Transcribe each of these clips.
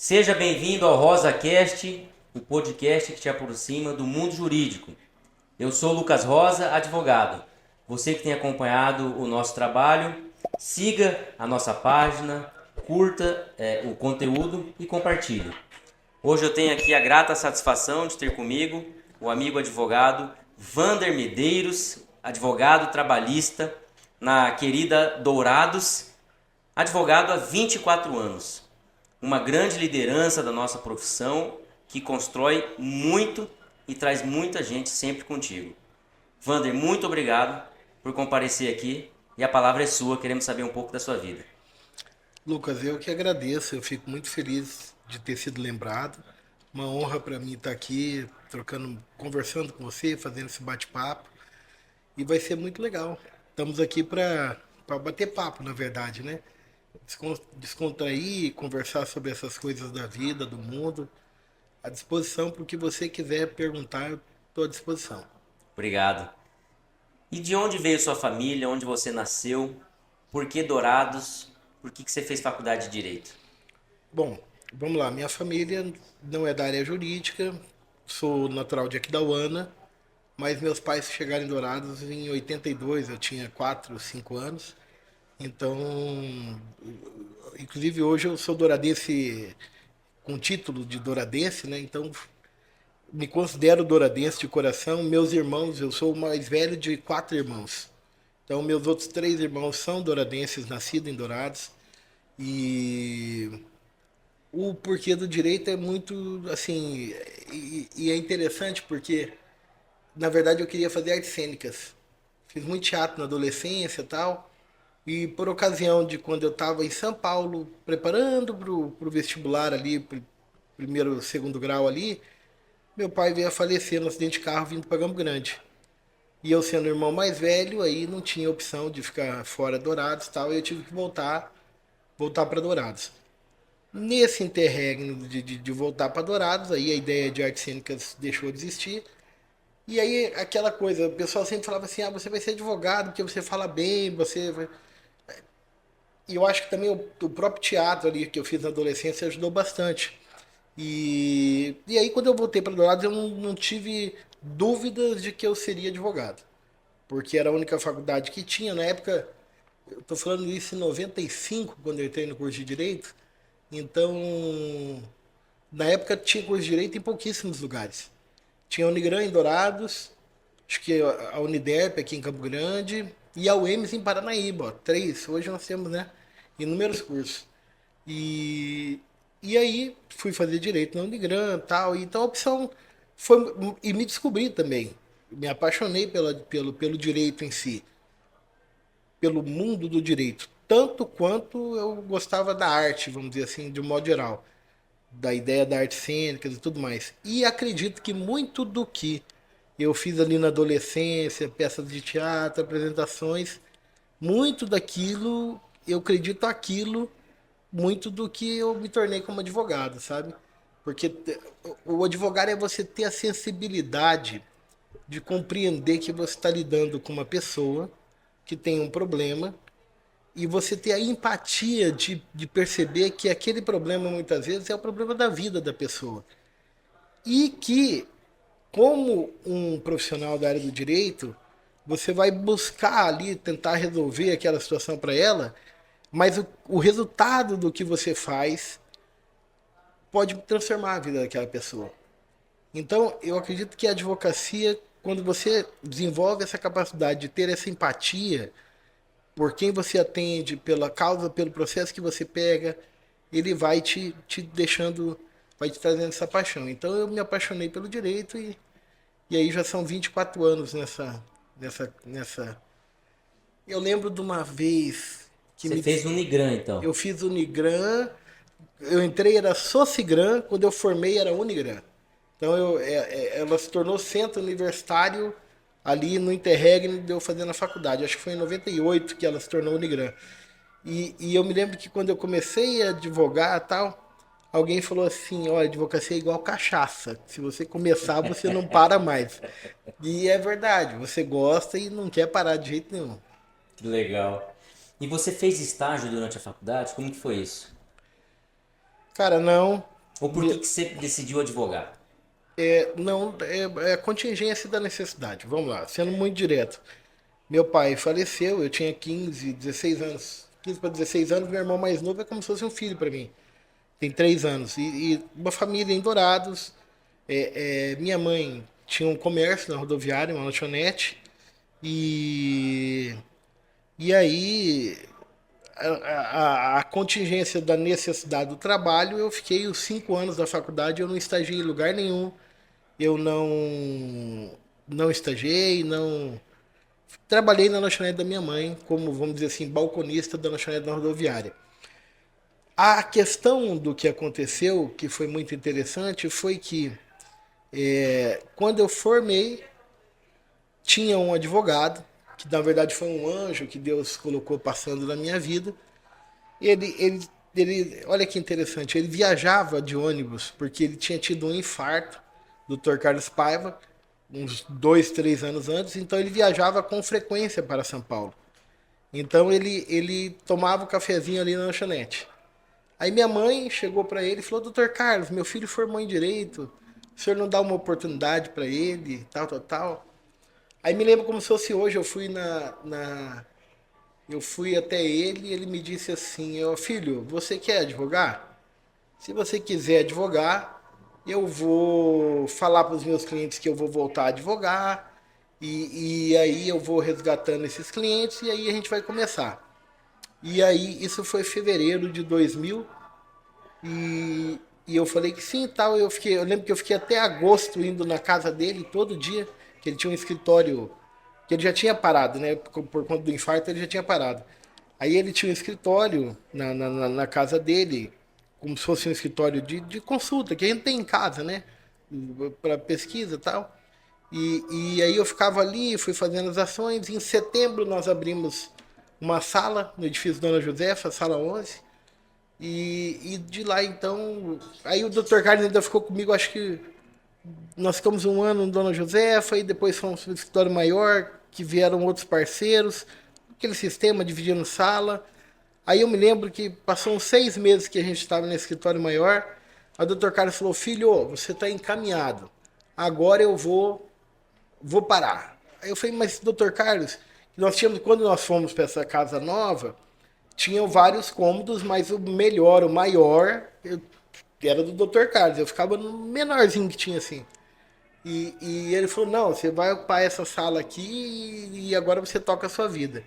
Seja bem-vindo ao RosaCast, o podcast que te aproxima do mundo jurídico. Eu sou Lucas Rosa, advogado. Você que tem acompanhado o nosso trabalho, siga a nossa página, curta o conteúdo e compartilhe. Hoje eu tenho aqui a grata satisfação de ter comigo o amigo advogado Vander Medeiros, advogado trabalhista na querida Dourados, advogado há 24 anos. Uma grande liderança da nossa profissão que constrói muito e traz muita gente sempre contigo. Vander, muito obrigado por comparecer aqui e a palavra é sua, queremos saber um pouco da sua vida. Lucas, eu que agradeço, eu fico muito feliz de ter sido lembrado. Uma honra para mim estar aqui trocando, conversando com você, fazendo esse bate-papo e vai ser muito legal. Estamos aqui para bater papo, na verdade, né? Descontrair, conversar sobre essas coisas da vida, do mundo. À disposição para o que você quiser perguntar, eu estou à disposição. Obrigado. E de onde veio sua família, onde você nasceu, por que Dourados, por que você fez faculdade de Direito? Bom, vamos lá. Minha família não é da área jurídica, sou natural de Aquidauana, mas meus pais chegaram em Dourados em 82, eu tinha 4, 5 anos. Então, inclusive hoje eu sou douradense com título de douradense, né? Então, me considero douradense de coração. Meus irmãos, eu sou o mais velho de 4 irmãos. Então, meus outros 3 irmãos são douradenses, nascidos em Dourados. E o porquê do direito é muito assim, e é interessante porque na verdade eu queria fazer artes cênicas. Fiz muito teatro na adolescência e tal. E por ocasião de quando eu estava em São Paulo, preparando para o vestibular ali, primeiro, segundo grau ali, meu pai veio a falecer no acidente de carro vindo para Campo Grande. E eu sendo o irmão mais velho, aí não tinha opção de ficar fora Dourados e tal, e eu tive que voltar para Dourados. Nesse interregno de voltar para Dourados, aí a ideia de artes cênicas deixou de existir. E aí aquela coisa, o pessoal sempre falava assim, ah, você vai ser advogado porque você fala bem, você vai... E eu acho que também o próprio teatro ali que eu fiz na adolescência ajudou bastante. E aí quando eu voltei para Dourados eu não tive dúvidas de que eu seria advogado. Porque era a única faculdade que tinha. Na época, eu estou falando isso em 95, quando eu entrei no curso de Direito. Então, na época tinha curso de Direito em pouquíssimos lugares. Tinha a Unigran em Dourados, acho que a Uniderp aqui em Campo Grande e a UEMS em Paranaíba, ó, 3. Hoje nós temos, né, inúmeros cursos. E, e aí fui fazer direito na Unigran e tal. Então a opção foi. E me descobri também. Me apaixonei pelo direito em si, pelo mundo do direito. Tanto quanto eu gostava da arte, vamos dizer assim, de um modo geral. Da ideia da arte cênica e tudo mais. E acredito que muito do que eu fiz ali na adolescência, peças de teatro, apresentações, muito daquilo, eu acredito aquilo, muito do que eu me tornei como advogado, sabe? Porque o advogado é você ter a sensibilidade de compreender que você está lidando com uma pessoa que tem um problema e você ter a empatia de perceber que aquele problema muitas vezes é o problema da vida da pessoa. E que, como um profissional da área do direito, você vai buscar ali tentar resolver aquela situação para ela, mas o resultado do que você faz pode transformar a vida daquela pessoa. Então, eu acredito que a advocacia, quando você desenvolve essa capacidade de ter essa empatia por quem você atende, pela causa, pelo processo que você pega, ele vai te deixando, vai te trazendo essa paixão. Então eu me apaixonei pelo direito e aí já são 24 anos nessa. Eu lembro de uma vez que Você fez Unigran, então. eu fiz Unigran, eu entrei era Socigran, quando eu formei era Unigran. Então ela se tornou centro universitário ali no interregno de eu fazendo a faculdade. Acho que foi em 98 que ela se tornou Unigran. E eu me lembro que quando eu comecei a advogar e tal, alguém falou assim, olha, advocacia é igual cachaça. Se você começar, você não para mais. E é verdade, você gosta e não quer parar de jeito nenhum. Que legal. E você fez estágio durante a faculdade? Como que foi isso? Cara, não. Ou por que você decidiu advogar? Não, é a contingência da necessidade. Vamos lá, sendo muito direto. Meu pai faleceu, eu tinha 15, 16 anos. 15 para 16 anos, meu irmão mais novo é como se fosse um filho para mim. Tem 3 anos. E uma família em Dourados. Minha mãe tinha um comércio na rodoviária, uma lanchonete. E, e aí, a contingência da necessidade do trabalho, eu fiquei os 5 anos da faculdade, eu não estagiei em lugar nenhum. Eu não estagiei, não. Trabalhei na lanchonete da minha mãe, como, vamos dizer assim, balconista da lanchonete da rodoviária. A questão do que aconteceu, que foi muito interessante, foi que quando eu formei, tinha um advogado, que na verdade foi um anjo que Deus colocou passando na minha vida. Olha que interessante, ele viajava de ônibus porque ele tinha tido um infarto, Dr. Carlos Paiva, uns 2, 3 anos antes, então ele viajava com frequência para São Paulo. Então ele tomava o cafezinho ali na lanchonete. Aí minha mãe chegou para ele e falou: Doutor Carlos, meu filho formou em direito, o senhor não dá uma oportunidade para ele, tal, tal, tal. Aí me lembro como se fosse hoje, eu fui até ele e ele me disse assim: Filho, você quer advogar? Se você quiser advogar, eu vou falar para os meus clientes que eu vou voltar a advogar e aí eu vou resgatando esses clientes e aí a gente vai começar. E aí isso foi fevereiro de 2000 e eu falei que sim e tal. Eu lembro que eu fiquei até agosto indo na casa dele todo dia, que ele tinha um escritório que ele já tinha parado, né? Por conta do infarto ele já tinha parado. Aí ele tinha um escritório na casa dele, como se fosse um escritório de consulta, que a gente tem em casa, né? Para pesquisa e tal. E aí eu ficava ali, fui fazendo as ações. Em setembro nós abrimos uma sala no edifício Dona Josefa, sala 11. E de lá então. Aí o Dr. Carlos ainda ficou comigo, acho que nós ficamos um ano no Dona Josefa e depois fomos para o escritório maior, que vieram outros parceiros, aquele sistema dividindo sala. Aí eu me lembro que passou uns 6 meses que a gente estava no escritório maior, a doutor Carlos falou: Filho, você está encaminhado, agora eu vou parar. Aí eu falei: Mas doutor Carlos, nós tínhamos, quando nós fomos para essa casa nova, tinham vários cômodos, mas o melhor, o maior, era do doutor Carlos. Eu ficava no menorzinho que tinha assim. E ele falou: Não, você vai ocupar essa sala aqui e agora você toca a sua vida.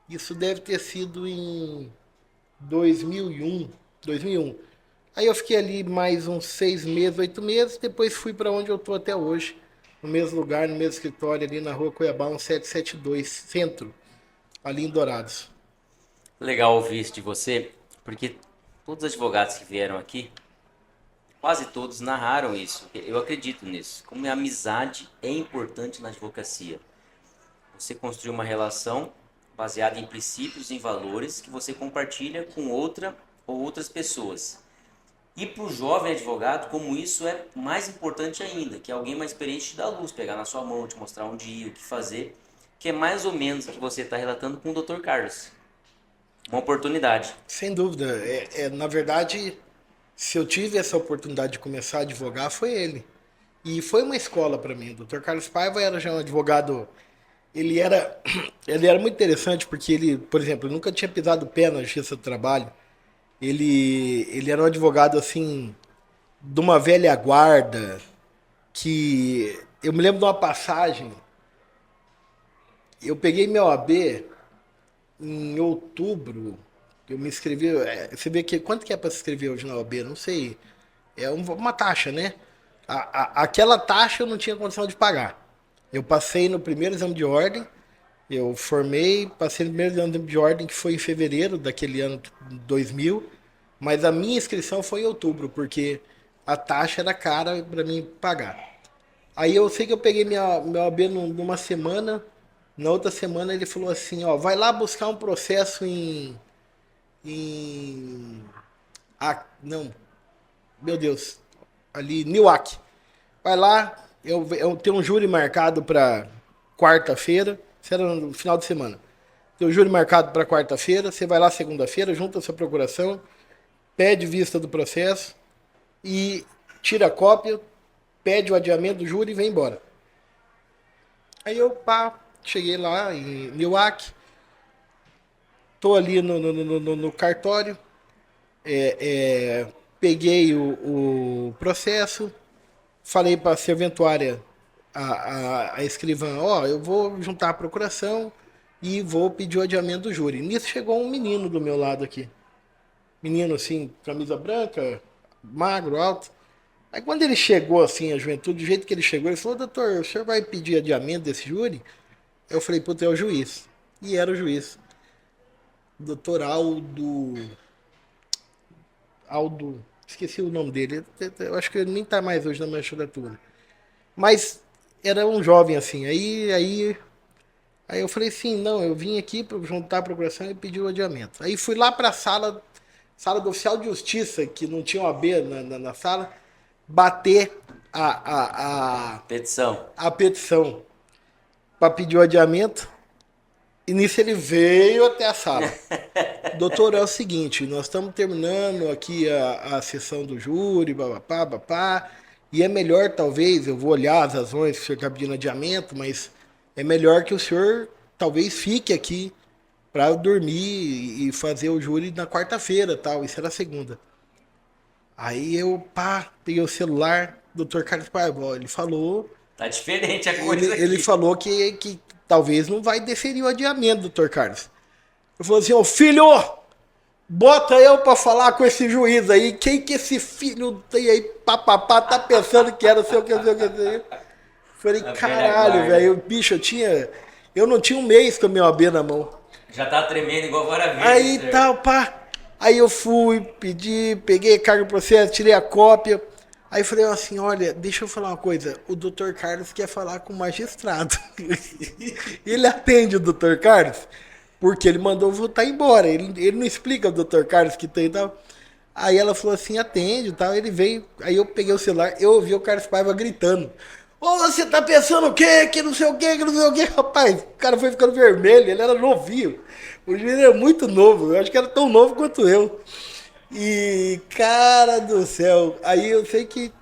Isso deve ter sido em 2001. 2001. Aí eu fiquei ali mais uns 6 meses, 8 meses. Depois fui para onde eu tô até hoje. No mesmo lugar, no mesmo escritório, ali na rua Cuiabá, 1772, centro, ali em Dourados. Legal ouvir isso de você, porque todos os advogados que vieram aqui, quase todos narraram isso. Eu acredito nisso. Como a amizade é importante na advocacia. Você construir uma relação baseada em princípios, em valores que você compartilha com outra ou outras pessoas. E para o jovem advogado, como isso é mais importante ainda, que alguém mais experiente te dá luz, pegar na sua mão, te mostrar um dia, o que fazer, que é mais ou menos o que você está relatando com o Dr. Carlos. Uma oportunidade. Sem dúvida. Na verdade, se eu tive essa oportunidade de começar a advogar, foi ele. E foi uma escola para mim. O Dr. Carlos Paiva era já um advogado. Ele era, ele era muito interessante porque ele, por exemplo, nunca tinha pisado o pé na Justiça do Trabalho. Ele era um advogado assim, de uma velha guarda, que eu me lembro de uma passagem. Eu peguei meu AB em outubro. Eu me inscrevi. Você vê que quanto que é para se inscrever hoje na OAB? Não sei. É uma taxa, né? Aquela taxa eu não tinha condição de pagar. Eu passei no primeiro exame de ordem, eu formei, passei no primeiro exame de ordem, que foi em fevereiro daquele ano 2000, mas a minha inscrição foi em outubro, porque a taxa era cara para mim pagar. Aí eu sei que eu peguei meu AB numa semana, na outra semana ele falou assim: Ó, vai lá buscar um processo em não, meu Deus, ali, Newark. Vai lá, eu tenho um júri marcado para quarta-feira, isso era no final de semana. Tem um júri marcado para quarta-feira, você vai lá segunda-feira, junta a sua procuração, pede vista do processo e tira a cópia, pede o adiamento do júri e vem embora. Aí eu, cheguei lá em Newark, tô ali no cartório, peguei o processo, falei para a serventuária, a escrivã, eu vou juntar a procuração e vou pedir o adiamento do júri. Nisso chegou um menino do meu lado aqui. Menino assim, camisa branca, magro, alto. Aí quando ele chegou assim, a juventude, do jeito que ele chegou, ele falou, doutor, o senhor vai pedir adiamento desse júri? Eu falei, puta, é o juiz. E era o juiz. Doutor Aldo, esqueci o nome dele. Eu acho que ele nem tá mais hoje na magistratura. Mas era um jovem assim. Aí eu falei assim, não, eu vim aqui para juntar a procuração e pedir o adiamento. Aí fui lá para a sala do oficial de justiça, que não tinha OAB na sala, bater Petição. a petição para pedir o adiamento. E nisso ele veio até a sala. Doutor, é o seguinte, nós estamos terminando aqui a sessão do júri, babapá. E é melhor, talvez, eu vou olhar as razões que o senhor está pedindo adiamento, mas é melhor que o senhor talvez fique aqui para dormir e fazer o júri na quarta-feira, tal. Isso era segunda. Aí eu, peguei o celular, doutor Carlos Paiva, ele falou... Tá diferente a coisa aqui. Ele falou que talvez não vai deferir o adiamento, doutor Carlos. Eu falei assim, filho, bota eu pra falar com esse juiz aí. Quem que esse filho tem aí, papapá, tá pensando que era sei o que. Falei, caralho, velho, bicho, eu não tinha um mês com a minha OAB na mão. Já tá tremendo igual agora mesmo. Aí tal, Aí eu fui, peguei carga do processo, tirei a cópia. Aí falei assim, olha, deixa eu falar uma coisa, o doutor Carlos quer falar com o magistrado. Ele atende o doutor Carlos, porque ele mandou voltar embora. Ele não explica ao doutor Carlos que tem e tal. Aí ela falou assim, atende e tal. Ele veio, aí eu peguei o celular, eu ouvi o Carlos Paiva gritando. Você tá pensando o quê? Que não sei o quê, que não sei o quê. Rapaz, o cara foi ficando vermelho, ele era novinho. O juiz era muito novo, eu acho que era tão novo quanto eu. E, cara do céu, aí eu sei que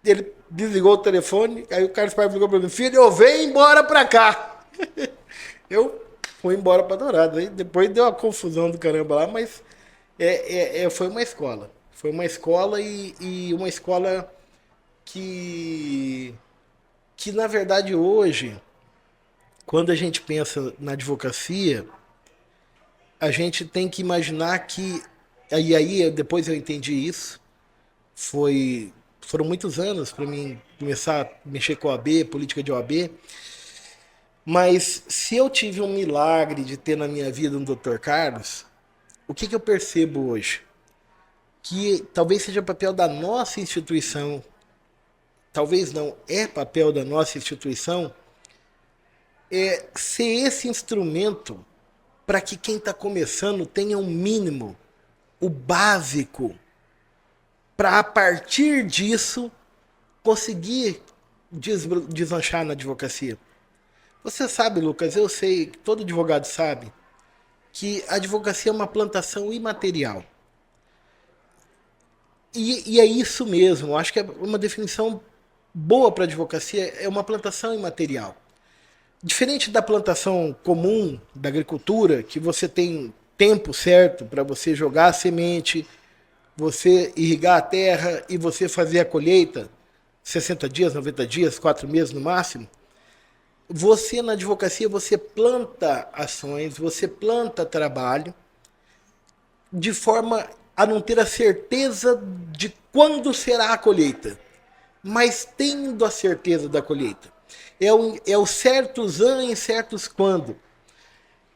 ele desligou o telefone, aí o Carlos Paiva ligou pra mim, filho, eu venho embora pra cá. Eu fui embora pra Dourado, aí depois deu uma confusão do caramba lá, mas foi uma escola. Foi uma escola e uma escola que na verdade hoje, quando a gente pensa na advocacia, a gente tem que imaginar que aí depois eu entendi isso. Foram muitos anos para mim começar a mexer com a OAB, política de OAB. Mas se eu tive um milagre de ter na minha vida um Dr. Carlos, o que eu percebo hoje? Que talvez seja papel da nossa instituição, talvez não, é papel da nossa instituição, ser esse instrumento para que quem está começando tenha um mínimo, o básico, para a partir disso conseguir deslanchar na advocacia. Você sabe, Lucas, eu sei, todo advogado sabe, que a advocacia é uma plantação imaterial. E é isso mesmo, eu acho que é uma definição boa para a advocacia, é uma plantação imaterial. Diferente da plantação comum da agricultura, que você tem tempo certo para você jogar a semente, você irrigar a terra e você fazer a colheita, 60 dias, 90 dias, 4 meses no máximo, você na advocacia, você planta ações, você planta trabalho, de forma a não ter a certeza de quando será a colheita, mas tendo a certeza da colheita. É o certos anos e certos quando.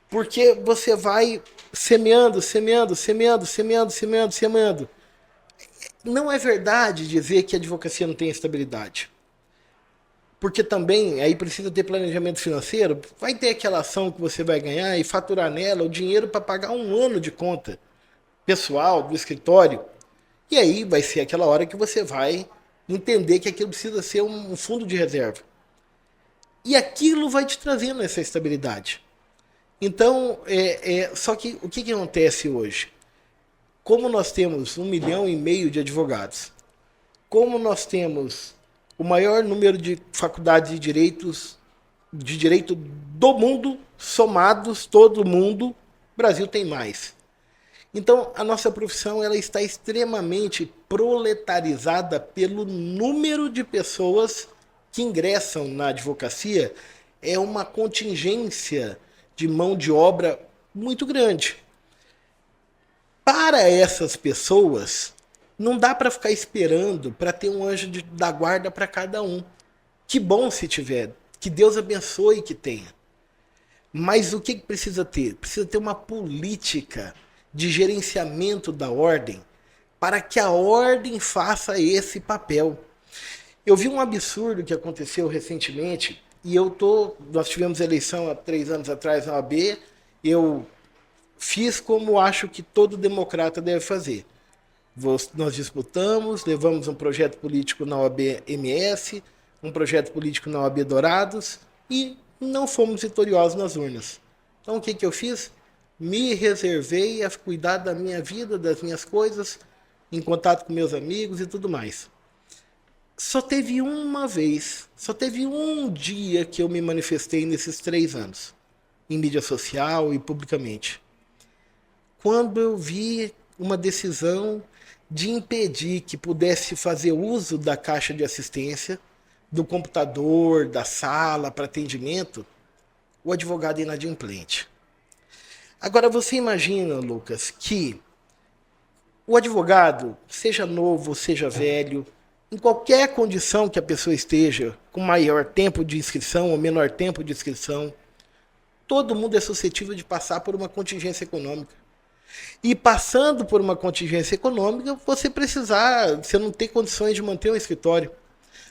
Porque você vai semeando. Não é verdade dizer que a advocacia não tem estabilidade. Porque também aí precisa ter planejamento financeiro. Vai ter aquela ação que você vai ganhar e faturar nela o dinheiro para pagar um ano de conta pessoal do escritório. E aí vai ser aquela hora que você vai entender que aquilo precisa ser um fundo de reserva. E aquilo vai te trazendo essa estabilidade. Então, só que o que acontece hoje? Como nós temos 1,5 milhão de advogados, como nós temos o maior número de faculdades de direito do mundo, somados, todo mundo, o Brasil tem mais. Então, a nossa profissão ela está extremamente proletarizada pelo número de pessoas que ingressam na advocacia. É uma contingência de mão de obra muito grande. Para essas pessoas, não dá para ficar esperando para ter um anjo da guarda para cada um. Que bom se tiver, que Deus abençoe que tenha. Mas o que precisa ter? Precisa ter uma política de gerenciamento da ordem para que a ordem faça esse papel. Eu vi um absurdo que aconteceu recentemente e nós tivemos eleição há 3 anos atrás na OAB, eu fiz como acho que todo democrata deve fazer. Nós disputamos, levamos um projeto político na OAB MS, um projeto político na OAB Dourados e não fomos vitoriosos nas urnas. Então o que eu fiz? Me reservei a cuidar da minha vida, das minhas coisas, em contato com meus amigos e tudo mais. Só teve uma vez, só teve um dia que eu me manifestei nesses 3 anos, em mídia social e publicamente. Quando eu vi uma decisão de impedir que pudesse fazer uso da caixa de assistência, do computador, da sala para atendimento, o advogado inadimplente. Agora você imagina, Lucas, que o advogado, seja novo, seja velho, em qualquer condição que a pessoa esteja, com maior tempo de inscrição ou menor tempo de inscrição, todo mundo é suscetível de passar por uma contingência econômica. E passando por uma contingência econômica, você não tem condições de manter um escritório.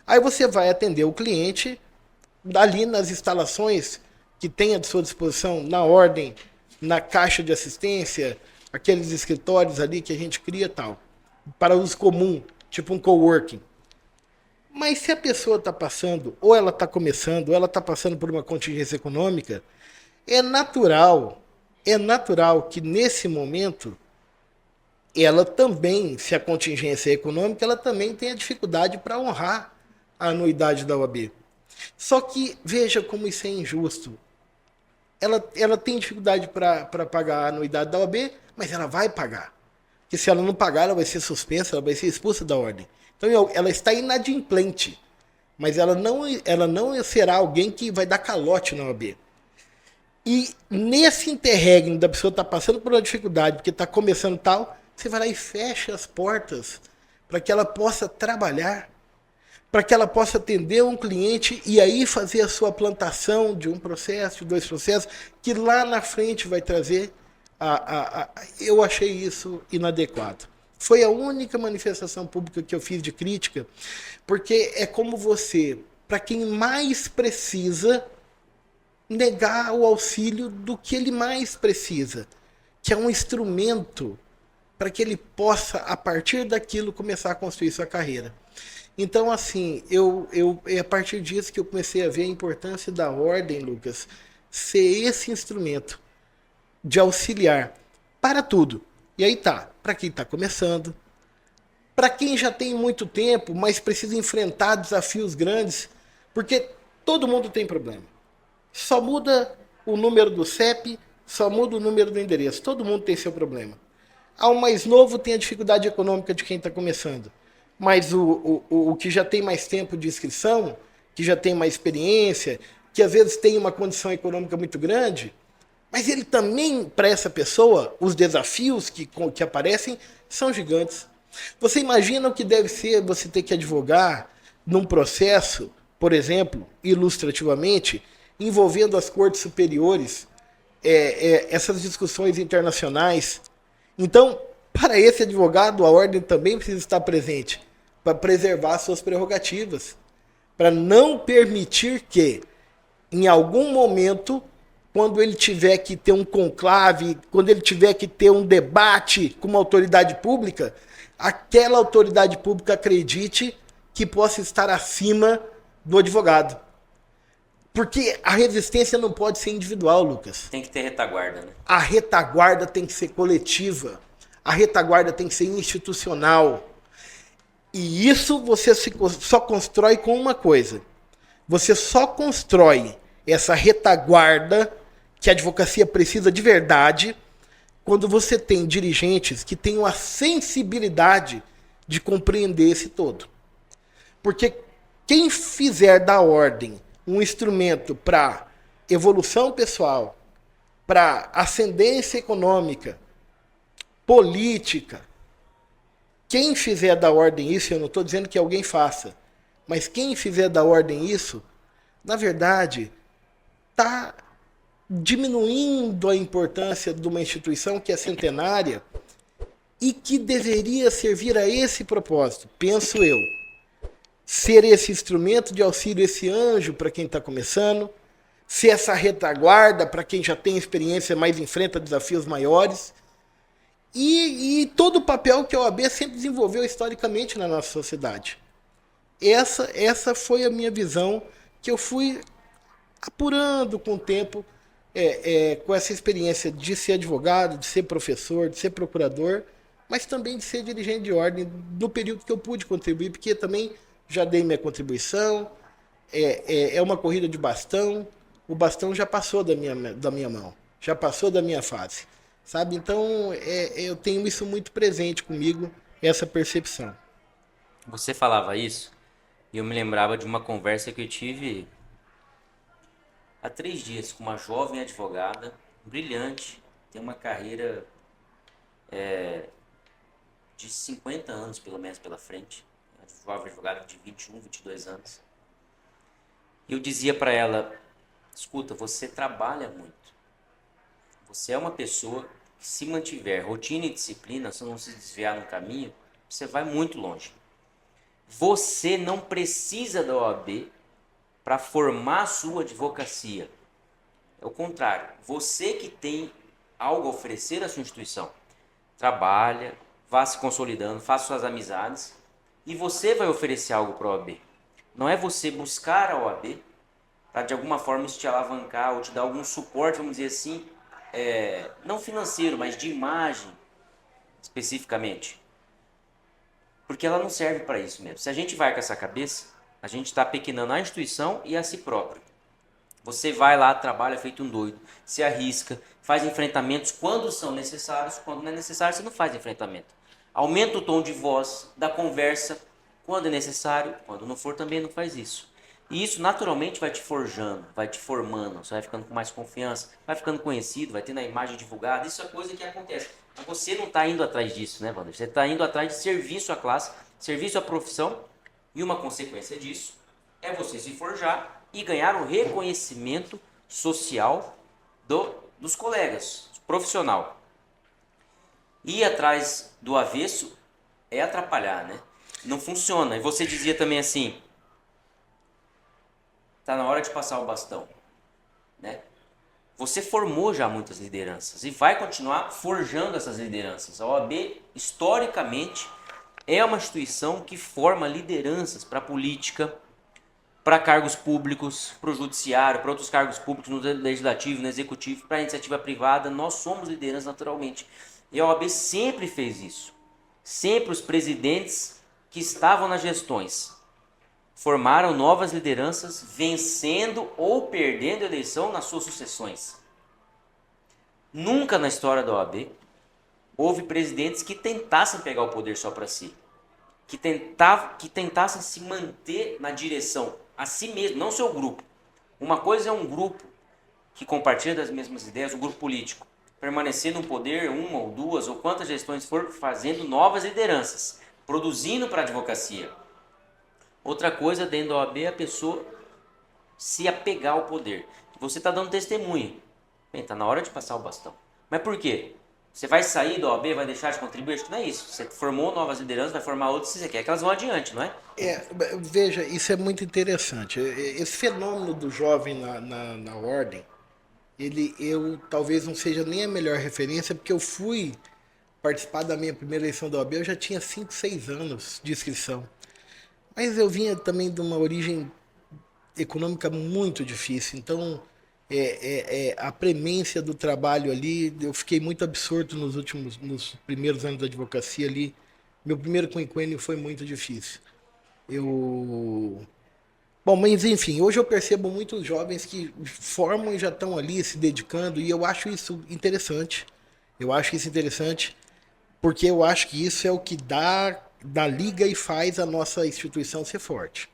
Aí você vai atender o cliente ali nas instalações que tem à sua disposição, na ordem, na caixa de assistência, aqueles escritórios ali que a gente cria e tal, para uso comum, tipo um coworking. Mas se a pessoa está passando, ou ela está começando, ou ela está passando por uma contingência econômica, é natural que nesse momento, ela também, se a contingência é econômica, ela também tenha dificuldade para honrar a anuidade da OAB. Só que veja como isso é injusto. Ela tem dificuldade para pagar a anuidade da OAB, mas ela vai pagar. Porque se ela não pagar, ela vai ser suspensa, ela vai ser expulsa da ordem. Então ela está inadimplente, mas ela não será alguém que vai dar calote na OAB. E nesse interregno da pessoa estar passando por uma dificuldade, porque está começando tal, você vai lá e fecha as portas para que ela possa trabalhar, para que ela possa atender um cliente e aí fazer a sua plantação de um processo, de 2 processos, que lá na frente vai trazer eu achei isso inadequado. Foi a única manifestação pública que eu fiz de crítica, porque é como você, para quem mais precisa, negar o auxílio do que ele mais precisa, que é um instrumento para que ele possa, a partir daquilo, começar a construir sua carreira. Então, assim, é a partir disso que eu comecei a ver a importância da ordem, Lucas, ser esse instrumento de auxiliar para tudo. E aí tá, para quem está começando, para quem já tem muito tempo, mas precisa enfrentar desafios grandes, porque todo mundo tem problema. Só muda o número do CEP, só muda o número do endereço. Todo mundo tem seu problema. Ao mais novo tem a dificuldade econômica de quem está começando. Mas o que já tem mais tempo de inscrição, que já tem mais experiência, que às vezes tem uma condição econômica muito grande, mas ele também, para essa pessoa, os desafios que aparecem são gigantes. Você imagina o que deve ser você ter que advogar num processo, por exemplo, ilustrativamente, envolvendo as cortes superiores, essas discussões internacionais. Então, para esse advogado, a ordem também precisa estar presente para preservar suas prerrogativas, para não permitir que, em algum momento, quando ele tiver que ter um conclave, quando ele tiver que ter um debate com uma autoridade pública, aquela autoridade pública acredite que possa estar acima do advogado. Porque a resistência não pode ser individual, Lucas. Tem que ter retaguarda, né? A retaguarda tem que ser coletiva. A retaguarda tem que ser institucional. E isso você só constrói com uma coisa. Você só constrói essa retaguarda que a advocacia precisa de verdade quando você tem dirigentes que tenham a sensibilidade de compreender esse todo. Porque quem fizer da ordem um instrumento para evolução pessoal, para ascendência econômica, política, quem fizer da ordem isso, eu não estou dizendo que alguém faça, mas quem fizer da ordem isso, na verdade, está diminuindo a importância de uma instituição que é centenária e que deveria servir a esse propósito, penso eu. Ser esse instrumento de auxílio, esse anjo para quem está começando, ser essa retaguarda para quem já tem experiência, mas enfrenta desafios maiores, e todo o papel que a OAB sempre desenvolveu historicamente na nossa sociedade. Essa foi a minha visão, que eu fui apurando com o tempo, com essa experiência de ser advogado, de ser professor, de ser procurador, mas também de ser dirigente de ordem, no período que eu pude contribuir, porque também já dei minha contribuição, é uma corrida de bastão, o bastão já passou da minha mão, já passou da minha fase, sabe? Então, eu tenho isso muito presente comigo, essa percepção. Você falava isso e eu me lembrava de uma conversa que eu tive há 3 dias com uma jovem advogada, brilhante, tem uma carreira de 50 anos, pelo menos, pela frente. Uma jovem advogada de 21, 22 anos. E eu dizia para ela, escuta, você trabalha muito. Você é uma pessoa que, se mantiver rotina e disciplina, se não se desviar no caminho, você vai muito longe. Você não precisa da OAB para formar a sua advocacia. É o contrário. Você que tem algo a oferecer à sua instituição. Trabalha, vá se consolidando, faça suas amizades e você vai oferecer algo para a OAB. Não é você buscar a OAB para de alguma forma isso te alavancar ou te dar algum suporte, vamos dizer assim, não financeiro, mas de imagem especificamente. Porque ela não serve para isso mesmo. Se a gente vai com essa cabeça, a gente está pequenando a instituição e a si próprio. Você vai lá, trabalha feito um doido, se arrisca, faz enfrentamentos quando são necessários, quando não é necessário você não faz enfrentamento. Aumenta o tom de voz da conversa quando é necessário, quando não for também não faz isso. E isso naturalmente vai te forjando, vai te formando, você vai ficando com mais confiança, vai ficando conhecido, vai tendo a imagem divulgada, isso é coisa que acontece. Mas você não está indo atrás disso, né, Wander? Você está indo atrás de servir sua classe, servir sua profissão, e uma consequência disso é você se forjar e ganhar o reconhecimento social dos colegas, profissional. Ir atrás do avesso é atrapalhar, né? Não funciona. E você dizia também assim, tá na hora de passar o bastão, né? Você formou já muitas lideranças e vai continuar forjando essas lideranças. A OAB, historicamente, é uma instituição que forma lideranças para a política, para cargos públicos, para o judiciário, para outros cargos públicos, no legislativo, no executivo, para a iniciativa privada. Nós somos lideranças naturalmente. E a OAB sempre fez isso. Sempre os presidentes que estavam nas gestões formaram novas lideranças, vencendo ou perdendo a eleição nas suas sucessões. Nunca na história da OAB houve presidentes que tentassem pegar o poder só para si, que tentassem se manter na direção a si mesmo, não seu grupo. Uma coisa é um grupo que compartilha das mesmas ideias, um grupo político, permanecer no poder uma ou duas ou quantas gestões for, fazendo novas lideranças, produzindo para a advocacia. Outra coisa dentro da OAB é a pessoa se apegar ao poder. Você está dando testemunho. Bem, está na hora de passar o bastão. Mas por quê? Você vai sair da OAB, vai deixar de contribuir? Acho que não é isso. Você formou novas lideranças, vai formar outras se você quer que elas vão adiante, não é? Veja, isso é muito interessante. Esse fenômeno do jovem na ordem, eu talvez não seja nem a melhor referência, porque eu fui participar da minha primeira eleição da OAB, eu já tinha 5, 6 anos de inscrição. Mas eu vinha também de uma origem econômica muito difícil, então a premência do trabalho ali, eu fiquei muito absorto nos primeiros anos da advocacia ali, Meu primeiro quinquênio foi muito difícil. Eu Bom, mas enfim, hoje eu percebo muitos jovens que formam e já estão ali se dedicando, e eu acho isso interessante. Eu acho isso interessante, porque eu acho que isso é o que dá liga e faz a nossa instituição ser forte.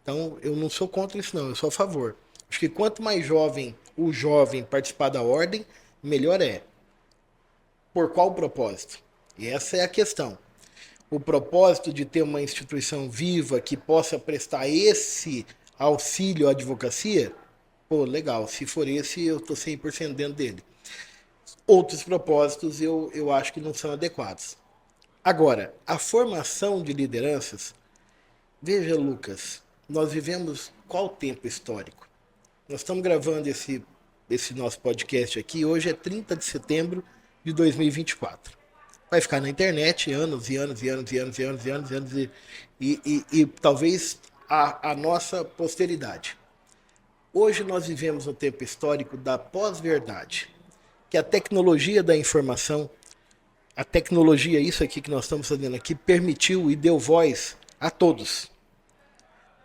Então, eu não sou contra isso, não, eu sou a favor. Acho que quanto mais jovem o jovem participar da ordem, melhor é. Por qual propósito? E essa é a questão. O propósito de ter uma instituição viva que possa prestar esse auxílio à advocacia, pô, legal. Se for esse, eu estou 100% dentro dele. Outros propósitos eu acho que não são adequados. Agora, a formação de lideranças, veja, Lucas, nós vivemos qual tempo histórico? Nós estamos gravando esse nosso podcast aqui, hoje é 30 de setembro de 2024. Vai ficar na internet anos e anos e anos e anos e anos e anos e anos e talvez a nossa posteridade. Hoje nós vivemos um tempo histórico da pós-verdade, que a tecnologia da informação, a tecnologia, isso aqui que nós estamos fazendo aqui, permitiu e deu voz a todos.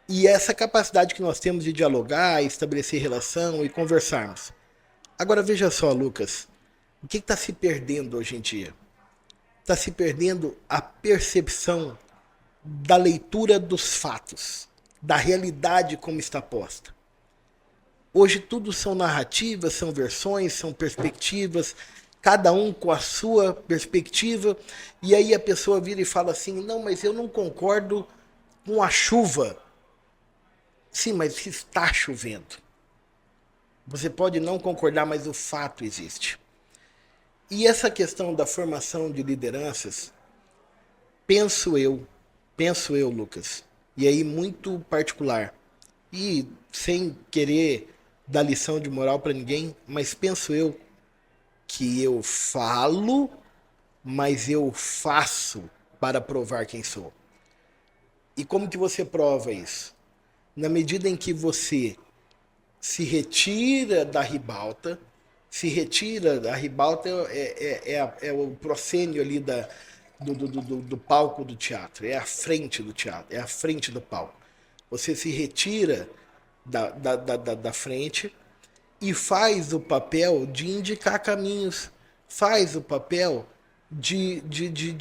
E essa capacidade que nós temos de dialogar, estabelecer relação e conversarmos. Agora veja só, Lucas, o que está se perdendo hoje em dia? Está se perdendo a percepção da leitura dos fatos, da realidade como está posta. Hoje tudo são narrativas, são versões, são perspectivas, cada um com a sua perspectiva, e aí a pessoa vira e fala assim, não, mas eu não concordo com a chuva. Sim, mas está chovendo. Você pode não concordar, mas o fato existe. E essa questão da formação de lideranças, penso eu, Lucas, e aí muito particular, e sem querer dar lição de moral para ninguém, mas penso eu que eu falo, mas eu faço para provar quem sou. E como que você prova isso? Na medida em que você se retira da ribalta, a ribalta é o proscênio ali do palco do teatro, é a frente do teatro, é a frente do palco. Você se retira da frente e faz o papel de indicar caminhos, faz o papel de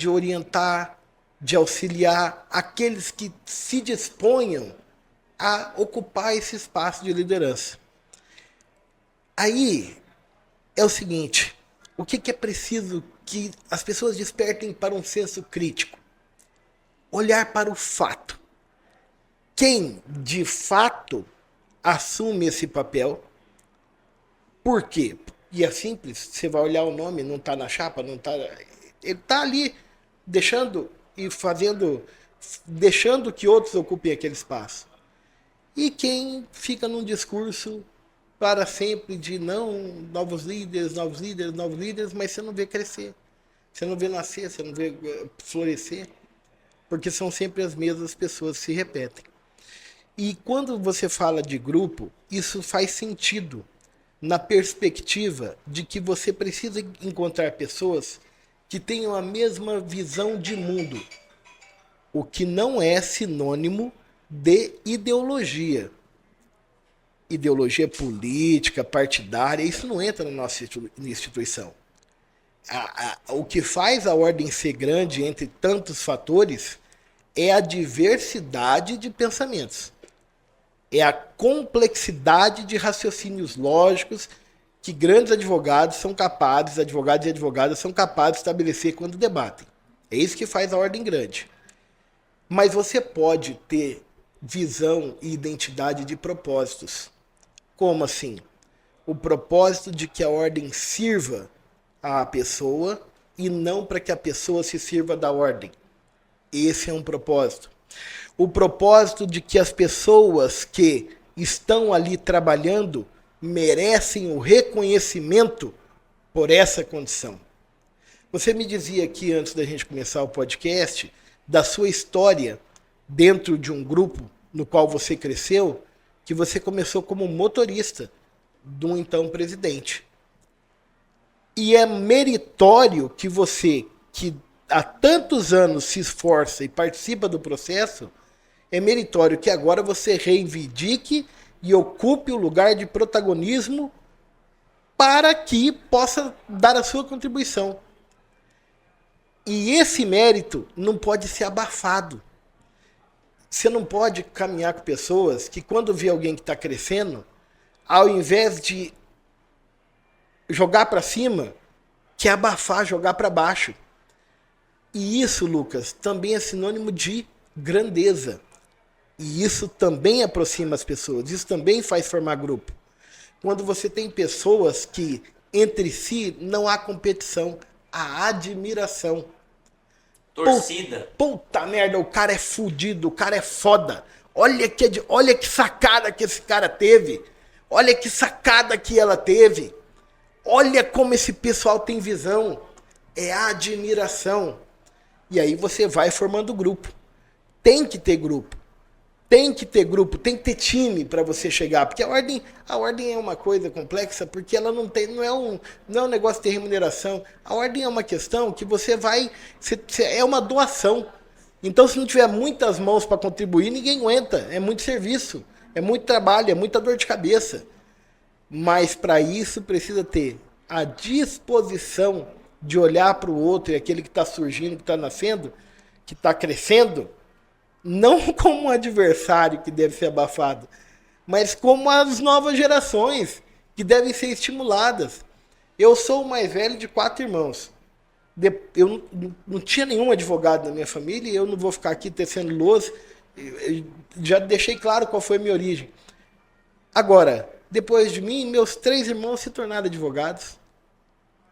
orientar, de auxiliar aqueles que se disponham a ocupar esse espaço de liderança. Aí é o seguinte, o que é preciso que as pessoas despertem para um senso crítico? Olhar para o fato. Quem, de fato, assume esse papel? Por quê? E é simples, você vai olhar o nome, não está na chapa, não tá, ele está ali deixando que outros ocupem aquele espaço. E quem fica num discurso para sempre de não, novos líderes, mas você não vê crescer, você não vê nascer, você não vê florescer, porque são sempre as mesmas pessoas que se repetem. E quando você fala de grupo, isso faz sentido na perspectiva de que você precisa encontrar pessoas que tenham a mesma visão de mundo, o que não é sinônimo de ideologia. Ideologia política, partidária, isso não entra na nossa instituição. O que faz a ordem ser grande entre tantos fatores é a diversidade de pensamentos. É a complexidade de raciocínios lógicos que grandes advogados e advogadas são capazes de estabelecer quando debatem. É isso que faz a ordem grande. Mas você pode ter visão e identidade de propósitos. Como assim? O propósito de que a ordem sirva à pessoa e não para que a pessoa se sirva da ordem. Esse é um propósito. O propósito de que as pessoas que estão ali trabalhando merecem o reconhecimento por essa condição. Você me dizia aqui, antes da gente começar o podcast, da sua história dentro de um grupo no qual você cresceu, que você começou como motorista do então presidente. E é meritório que você, que há tantos anos se esforça e participa do processo, é meritório que agora você reivindique e ocupe o lugar de protagonismo para que possa dar a sua contribuição. E esse mérito não pode ser abafado. Você não pode caminhar com pessoas que, quando vê alguém que está crescendo, ao invés de jogar para cima, quer abafar, jogar para baixo. E isso, Lucas, também é sinônimo de grandeza. E isso também aproxima as pessoas, isso também faz formar grupo. Quando você tem pessoas que, entre si, não há competição, há admiração. Torcida. Puta merda, o cara é fudido, o cara é foda. Olha que sacada que esse cara teve. Olha que sacada que ela teve. Olha como esse pessoal tem visão. É admiração. E aí você vai formando grupo. Tem que ter grupo. Tem que ter grupo, tem que ter time para você chegar. Porque a ordem é uma coisa complexa, porque ela não é um negócio de remuneração. A ordem é uma questão que você vai. É uma doação. Então, se não tiver muitas mãos para contribuir, ninguém aguenta. É muito serviço, é muito trabalho, é muita dor de cabeça. Mas para isso precisa ter a disposição de olhar para o outro e aquele que está surgindo, que está nascendo, que está crescendo, não como um adversário que deve ser abafado, mas como as novas gerações que devem ser estimuladas. Eu sou o mais velho de 4 irmãos. Eu não tinha nenhum advogado na minha família e eu não vou ficar aqui tecendo lousa. Já deixei claro qual foi a minha origem. Agora, depois de mim, meus 3 irmãos se tornaram advogados.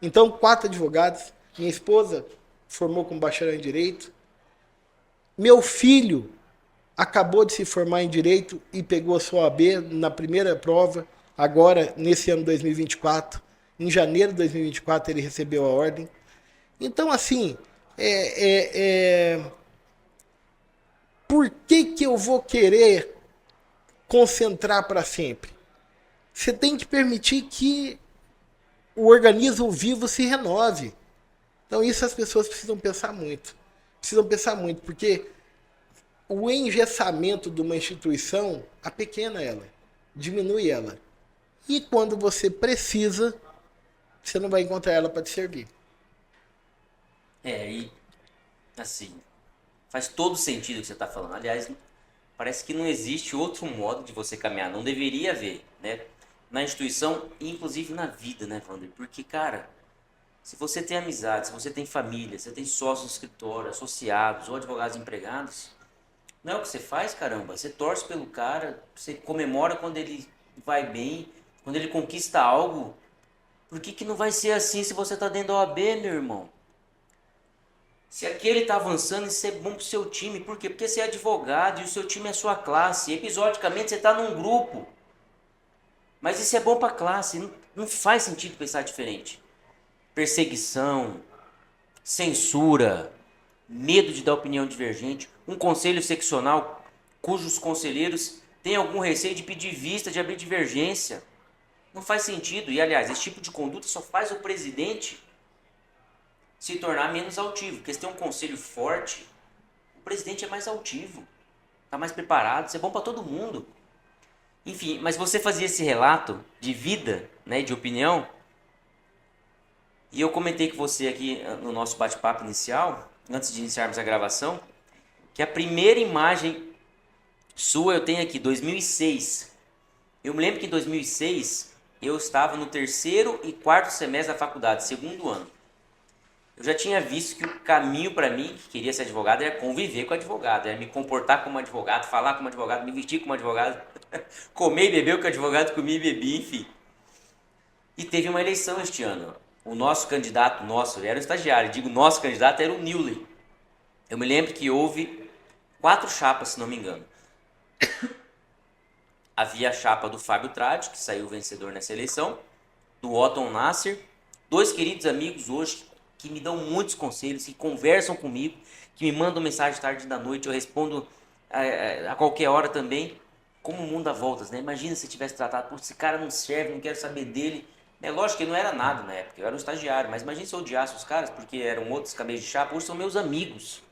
Então, 4 advogados. Minha esposa formou como bacharel em Direito. Meu filho acabou de se formar em Direito e pegou a sua OAB na primeira prova, agora, nesse ano 2024. Em janeiro de 2024, ele recebeu a ordem. Então, assim, por que eu vou querer concentrar para sempre? Você tem que permitir que o organismo vivo se renove. Então, isso as pessoas precisam pensar muito. Precisam pensar muito, porque o engessamento de uma instituição apequena ela, diminui ela. E quando você precisa, você não vai encontrar ela para te servir. E assim, faz todo sentido o que você está falando. Aliás, parece que não existe outro modo de você caminhar. Não deveria haver, né? Na instituição e inclusive na vida, né, Wander? Porque, cara, se você tem amizade, se você tem família, se você tem sócios no escritório, associados ou advogados empregados, não é o que você faz, caramba. Você torce pelo cara, você comemora quando ele vai bem, quando ele conquista algo. Por que não vai ser assim se você está dentro da OAB, meu irmão? Se aquele está avançando, isso é bom pro seu time. Por quê? Porque você é advogado e o seu time é a sua classe. Episodicamente você está num grupo. Mas isso é bom para a classe. Não faz sentido pensar diferente. Perseguição, censura, medo de dar opinião divergente, um conselho seccional cujos conselheiros têm algum receio de pedir vista, de abrir divergência. Não faz sentido. E, aliás, esse tipo de conduta só faz o presidente se tornar menos altivo. Porque se tem um conselho forte, o presidente é mais altivo, está mais preparado, isso é bom para todo mundo. Enfim, mas você fazia esse relato de vida, né, de opinião, e eu comentei com você aqui no nosso bate-papo inicial, antes de iniciarmos a gravação, que a primeira imagem sua eu tenho aqui, 2006. Eu me lembro que em 2006 eu estava no 3º e 4º semestre da faculdade, 2º ano. Eu já tinha visto que o caminho para mim, que queria ser advogado, era conviver com advogado, era me comportar como advogado, falar como advogado, me vestir como advogado, comer e beber o que o advogado comia e bebia, enfim. E teve uma eleição este ano. O nosso candidato, era um estagiário, digo nosso candidato, era o Newley. Eu me lembro que houve 4 chapas, se não me engano. Havia a chapa do Fábio Tradi, que saiu vencedor nessa eleição, do Otton Nasser, 2 queridos amigos hoje que me dão muitos conselhos, que conversam comigo, que me mandam mensagem tarde da noite, eu respondo a qualquer hora também. Como o mundo dá voltas, né? Imagina se tivesse tratado, esse cara não serve, não quero saber dele. É lógico que não era nada na época, eu era um estagiário, mas imagina se eu odiasse os caras, porque eram outros cabeças de chapa, hoje são meus amigos.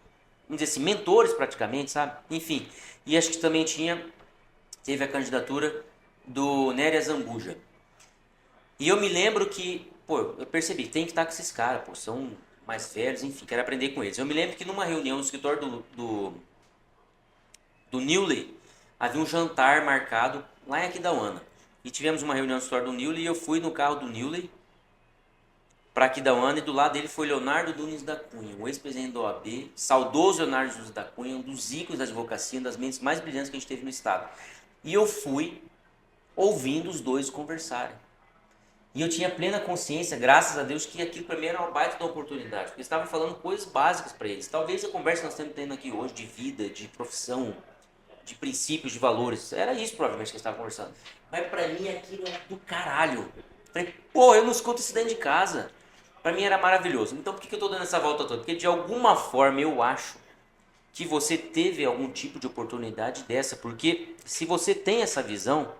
Vamos dizer assim, mentores praticamente, sabe? Enfim, e acho que também teve a candidatura do Néria Zambuja. E eu me lembro que, pô, eu percebi, tem que estar com esses caras, pô, são mais velhos, enfim, quero aprender com eles. Eu me lembro que numa reunião no escritório do Newley, havia um jantar marcado lá em Aquidauana. E tivemos uma reunião no escritório do Newley e eu fui no carro do Newley para Aquidauana e do lado dele foi Leonardo Nunes da Cunha, o ex-presidente da OAB, saudoso Leonardo Nunes da Cunha, um dos ícones da advocacia, uma das mentes mais brilhantes que a gente teve no estado. E eu fui ouvindo os dois conversarem. E eu tinha plena consciência, graças a Deus, que aquilo para mim era uma baita de oportunidade, porque eles estavam falando coisas básicas para eles. Talvez a conversa que nós estamos tendo aqui hoje de vida, de profissão, de princípios, de valores, era isso provavelmente que eles estavam conversando. Mas para mim aquilo era do caralho. Falei, pô, eu não escuto isso dentro de casa. Para mim era maravilhoso. Então por que eu estou dando essa volta toda? Porque de alguma forma eu acho que você teve algum tipo de oportunidade dessa, porque se você tem essa visão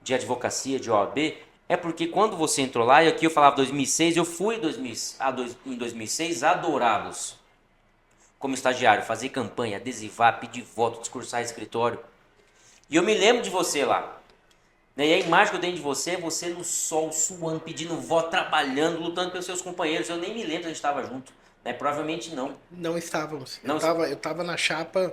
de advocacia, de OAB, é porque quando você entrou lá, e aqui eu falava 2006, eu fui em 2006 a Dourados como estagiário, fazer campanha, adesivar, pedir voto, discursar em escritório. E eu me lembro de você lá. Né? E a imagem que eu tenho de você é você no sol, suando, pedindo voto, trabalhando, lutando pelos seus companheiros. Eu nem me lembro se a gente estava junto. Né? Provavelmente não. Não estávamos. Não. Eu tava na chapa.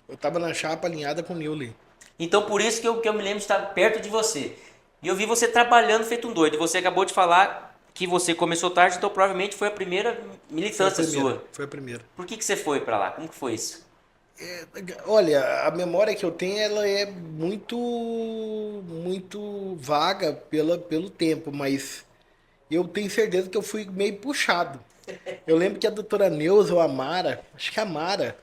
Eu tava na chapa alinhada com o Newley. Então por isso que eu me lembro de estar perto de você. E eu vi você trabalhando feito um doido. E você acabou de falar que você começou tarde, então provavelmente foi a primeira militância sua. Foi a primeira. Por que você foi para lá? Como que foi isso? Olha, a memória que eu tenho, ela é muito vaga pelo tempo, mas eu tenho certeza que eu fui meio puxado. Eu lembro que a doutora Neuza ou a Mara, acho que a Mara,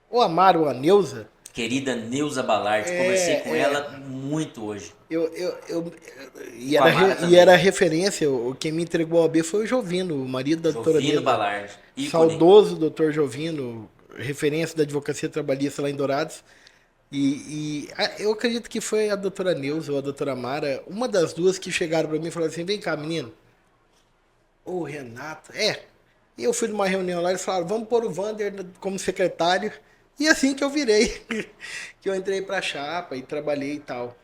ou a Mara ou a Neuza, Querida Neuza Ballard, conversei com ela muito hoje. e era referência, quem me entregou a OAB foi o Jovino, o marido da doutora Jovino Neuza. Ballard, ícone. Saudoso doutor Jovino, referência da advocacia trabalhista lá em Dourados. Eu acredito que foi a doutora Neuza ou a doutora Mara, uma das duas que chegaram para mim e falaram assim, vem cá, menino. Ô, Renato, E eu fui numa reunião lá e eles falaram, vamos pôr o Vander como secretário. E assim que eu virei, que eu entrei pra chapa e trabalhei e tal.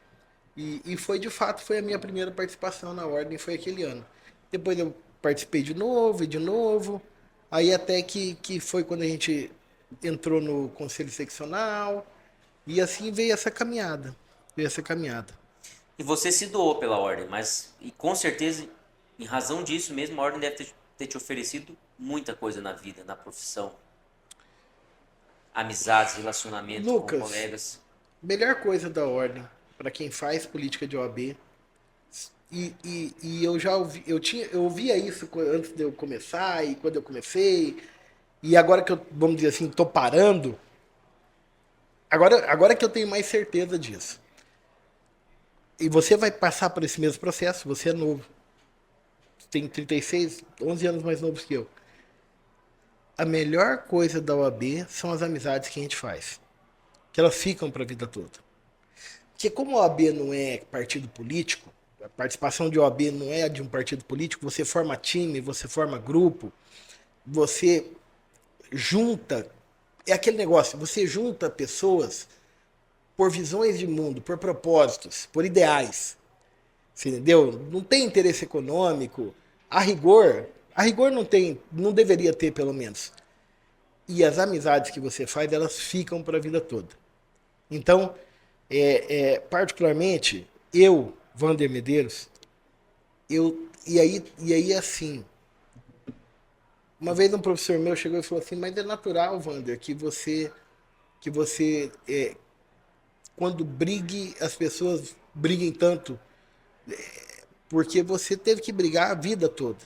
E foi, de fato, foi a minha primeira participação na ordem, foi aquele ano. Depois eu participei de novo e de novo. Aí até que foi quando a gente entrou no conselho seccional. E assim veio essa caminhada. E você se doou pela ordem, mas e com certeza, em razão disso mesmo, a ordem deve ter te oferecido muita coisa na vida, na profissão. Amizades, relacionamentos Lucas, com colegas. Melhor coisa da ordem, para quem faz política de OAB. E eu já ouvi, eu ouvia isso antes de eu começar e quando eu comecei. E agora que eu, vamos dizer assim, tô parando, agora que eu tenho mais certeza disso. E você vai passar por esse mesmo processo, você é novo. Tem 36, 11 anos mais novo que eu. A melhor coisa da OAB são as amizades que a gente faz. Que elas ficam para a vida toda. Porque como a OAB não é partido político, a participação de OAB não é de um partido político, você forma time, você forma grupo, você junta, é aquele negócio, você junta pessoas por visões de mundo, por propósitos, por ideais. Você entendeu? Não tem interesse econômico, a rigor não deveria ter pelo menos. E as amizades que você faz, elas ficam para a vida toda. Então, particularmente, eu, Vander Medeiros, e aí assim, uma vez um professor meu chegou e falou assim, mas é natural, Vander, que você quando brigue, as pessoas briguem tanto, porque você teve que brigar a vida toda.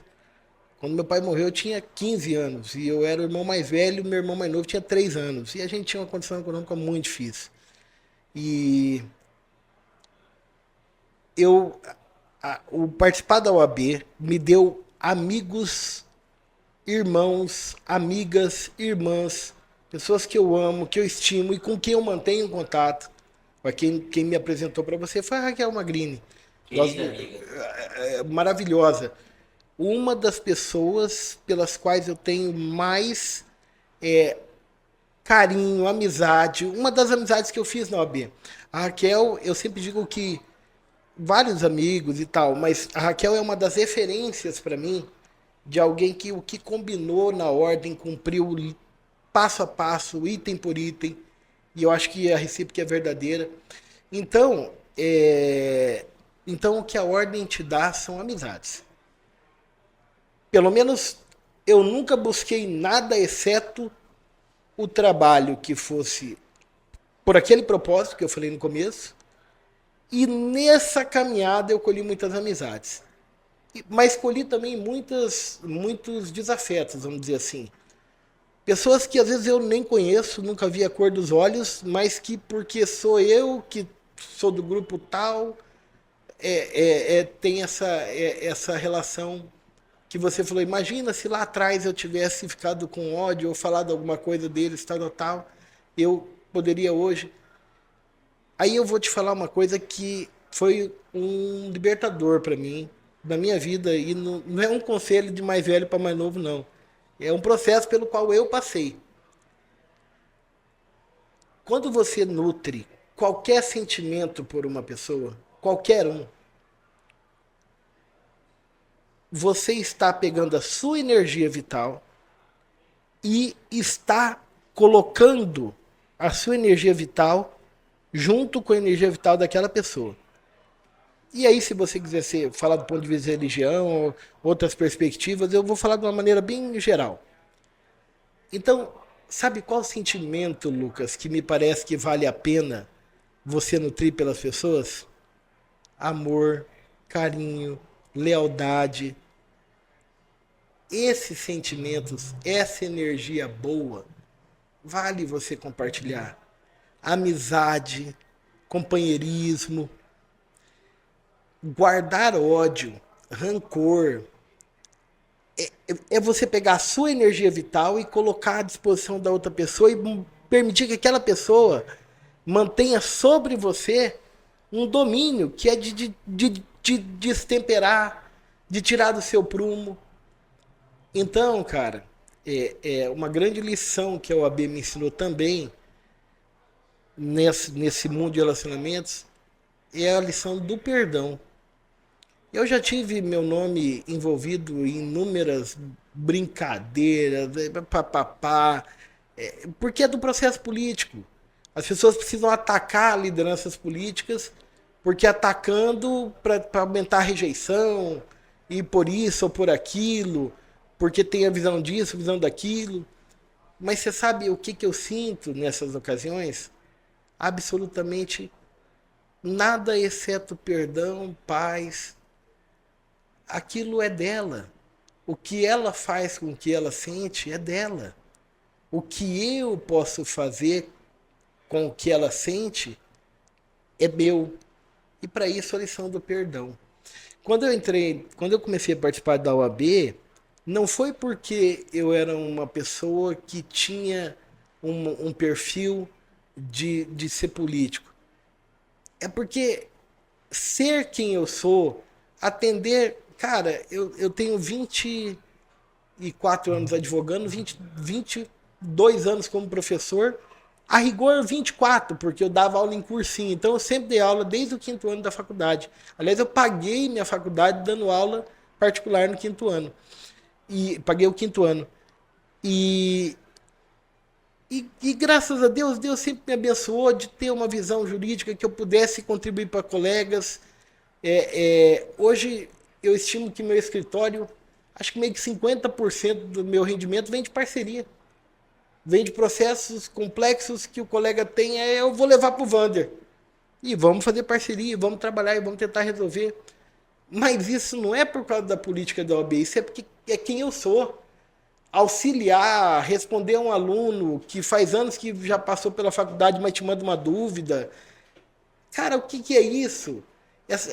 Quando meu pai morreu, eu tinha 15 anos, e eu era o irmão mais velho, meu irmão mais novo tinha 3 anos, e a gente tinha uma condição econômica muito difícil. E o participar da OAB me deu amigos, irmãos, amigas, irmãs, pessoas que eu amo, que eu estimo e com quem eu mantenho contato. Quem me apresentou para você foi a Raquel Magrini. Querida amiga. Maravilhosa. Uma das pessoas pelas quais eu tenho mais carinho, amizade, uma das amizades que eu fiz na OAB. A Raquel, eu sempre digo que vários amigos e tal, mas a Raquel é uma das referências para mim de alguém que o que combinou na ordem, cumpriu passo a passo, item por item, e eu acho que a recíproca é verdadeira. Então, então o que a ordem te dá são amizades. Pelo menos eu nunca busquei nada exceto o trabalho que fosse por aquele propósito que eu falei no começo, e nessa caminhada eu colhi muitas amizades. Mas colhi também muitos desafetos, vamos dizer assim. Pessoas que às vezes eu nem conheço, nunca vi a cor dos olhos, mas que porque sou eu, que sou do grupo tal, tem essa relação que você falou. Imagina se lá atrás eu tivesse ficado com ódio ou falado alguma coisa deles, tal, eu poderia hoje. Aí eu vou te falar uma coisa que foi um libertador para mim, na minha vida, e não é um conselho de mais velho para mais novo, não. É um processo pelo qual eu passei. Quando você nutre qualquer sentimento por uma pessoa, qualquer um, você está pegando a sua energia vital e está colocando a sua energia vital junto com a energia vital daquela pessoa. E aí, se você quiser falar do ponto de vista de religião, ou outras perspectivas, eu vou falar de uma maneira bem geral. Então, sabe qual sentimento, Lucas, que me parece que vale a pena você nutrir pelas pessoas? Amor, carinho, lealdade. Esses sentimentos, essa energia boa, vale você compartilhar. Amizade, companheirismo, guardar ódio, rancor, é você pegar a sua energia vital e colocar à disposição da outra pessoa e permitir que aquela pessoa mantenha sobre você um domínio que é de destemperar, de tirar do seu prumo. Então, cara, uma grande lição que a OAB me ensinou também nesse mundo de relacionamentos é a lição do perdão. Eu já tive meu nome envolvido em inúmeras brincadeiras, papapá, porque é do processo político. As pessoas precisam atacar lideranças políticas, porque atacando para aumentar a rejeição, e por isso ou por aquilo, porque tem a visão disso, a visão daquilo. Mas você sabe o que eu sinto nessas ocasiões? Absolutamente nada exceto perdão, paz. Aquilo é dela. O que ela faz com o que ela sente é dela. O que eu posso fazer com o que ela sente é meu. E para isso a lição do perdão. Quando eu comecei a participar da OAB, não foi porque eu era uma pessoa que tinha um perfil de ser político. É porque ser quem eu sou, atender. Cara, eu tenho 24 anos advogando, 22 anos como professor, a rigor 24, porque eu dava aula em cursinho. Então eu sempre dei aula desde o 5º ano da faculdade. Aliás, eu paguei minha faculdade dando aula particular no 5º ano. E paguei o 5º ano. E graças a Deus, Deus sempre me abençoou de ter uma visão jurídica que eu pudesse contribuir para colegas. Hoje eu estimo que meu escritório, acho que meio que 50% do meu rendimento vem de parceria. Vem de processos complexos que o colega tem, eu vou levar para o Vander. E vamos fazer parceria, vamos trabalhar e vamos tentar resolver. Mas isso não é por causa da política da OAB, isso é porque é quem eu sou. Auxiliar, responder a um aluno que faz anos que já passou pela faculdade, mas te manda uma dúvida. Cara, o que é isso?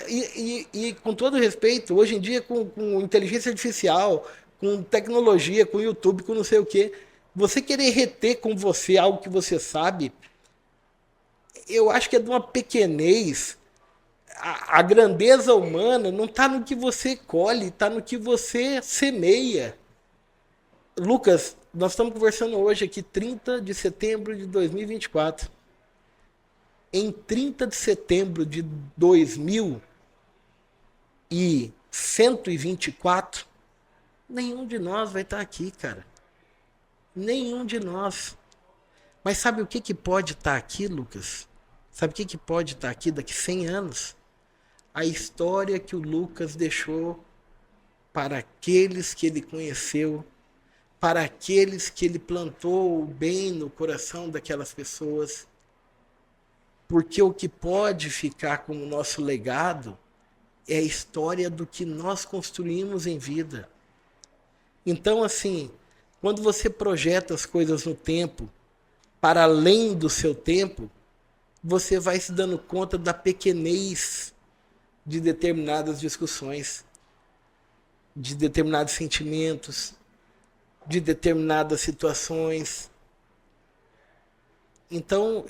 E com todo respeito, hoje em dia com inteligência artificial, com tecnologia, com YouTube, com não sei o quê, você querer reter com você algo que você sabe, eu acho que é de uma pequenez. a grandeza humana não está no que você colhe, está no que você semeia. Lucas, nós estamos conversando hoje aqui, 30 de setembro de 2024. Em 30 de setembro de 2124, nenhum de nós vai estar aqui, cara. Nenhum de nós. Mas sabe o que pode estar aqui, Lucas? Sabe o que pode estar aqui daqui 100 anos? A história que o Lucas deixou para aqueles que ele conheceu, para aqueles que ele plantou o bem no coração daquelas pessoas. Porque o que pode ficar como nosso legado é a história do que nós construímos em vida. Então, assim, quando você projeta as coisas no tempo, para além do seu tempo, você vai se dando conta da pequenez de determinadas discussões, de determinados sentimentos, de determinadas situações. Então,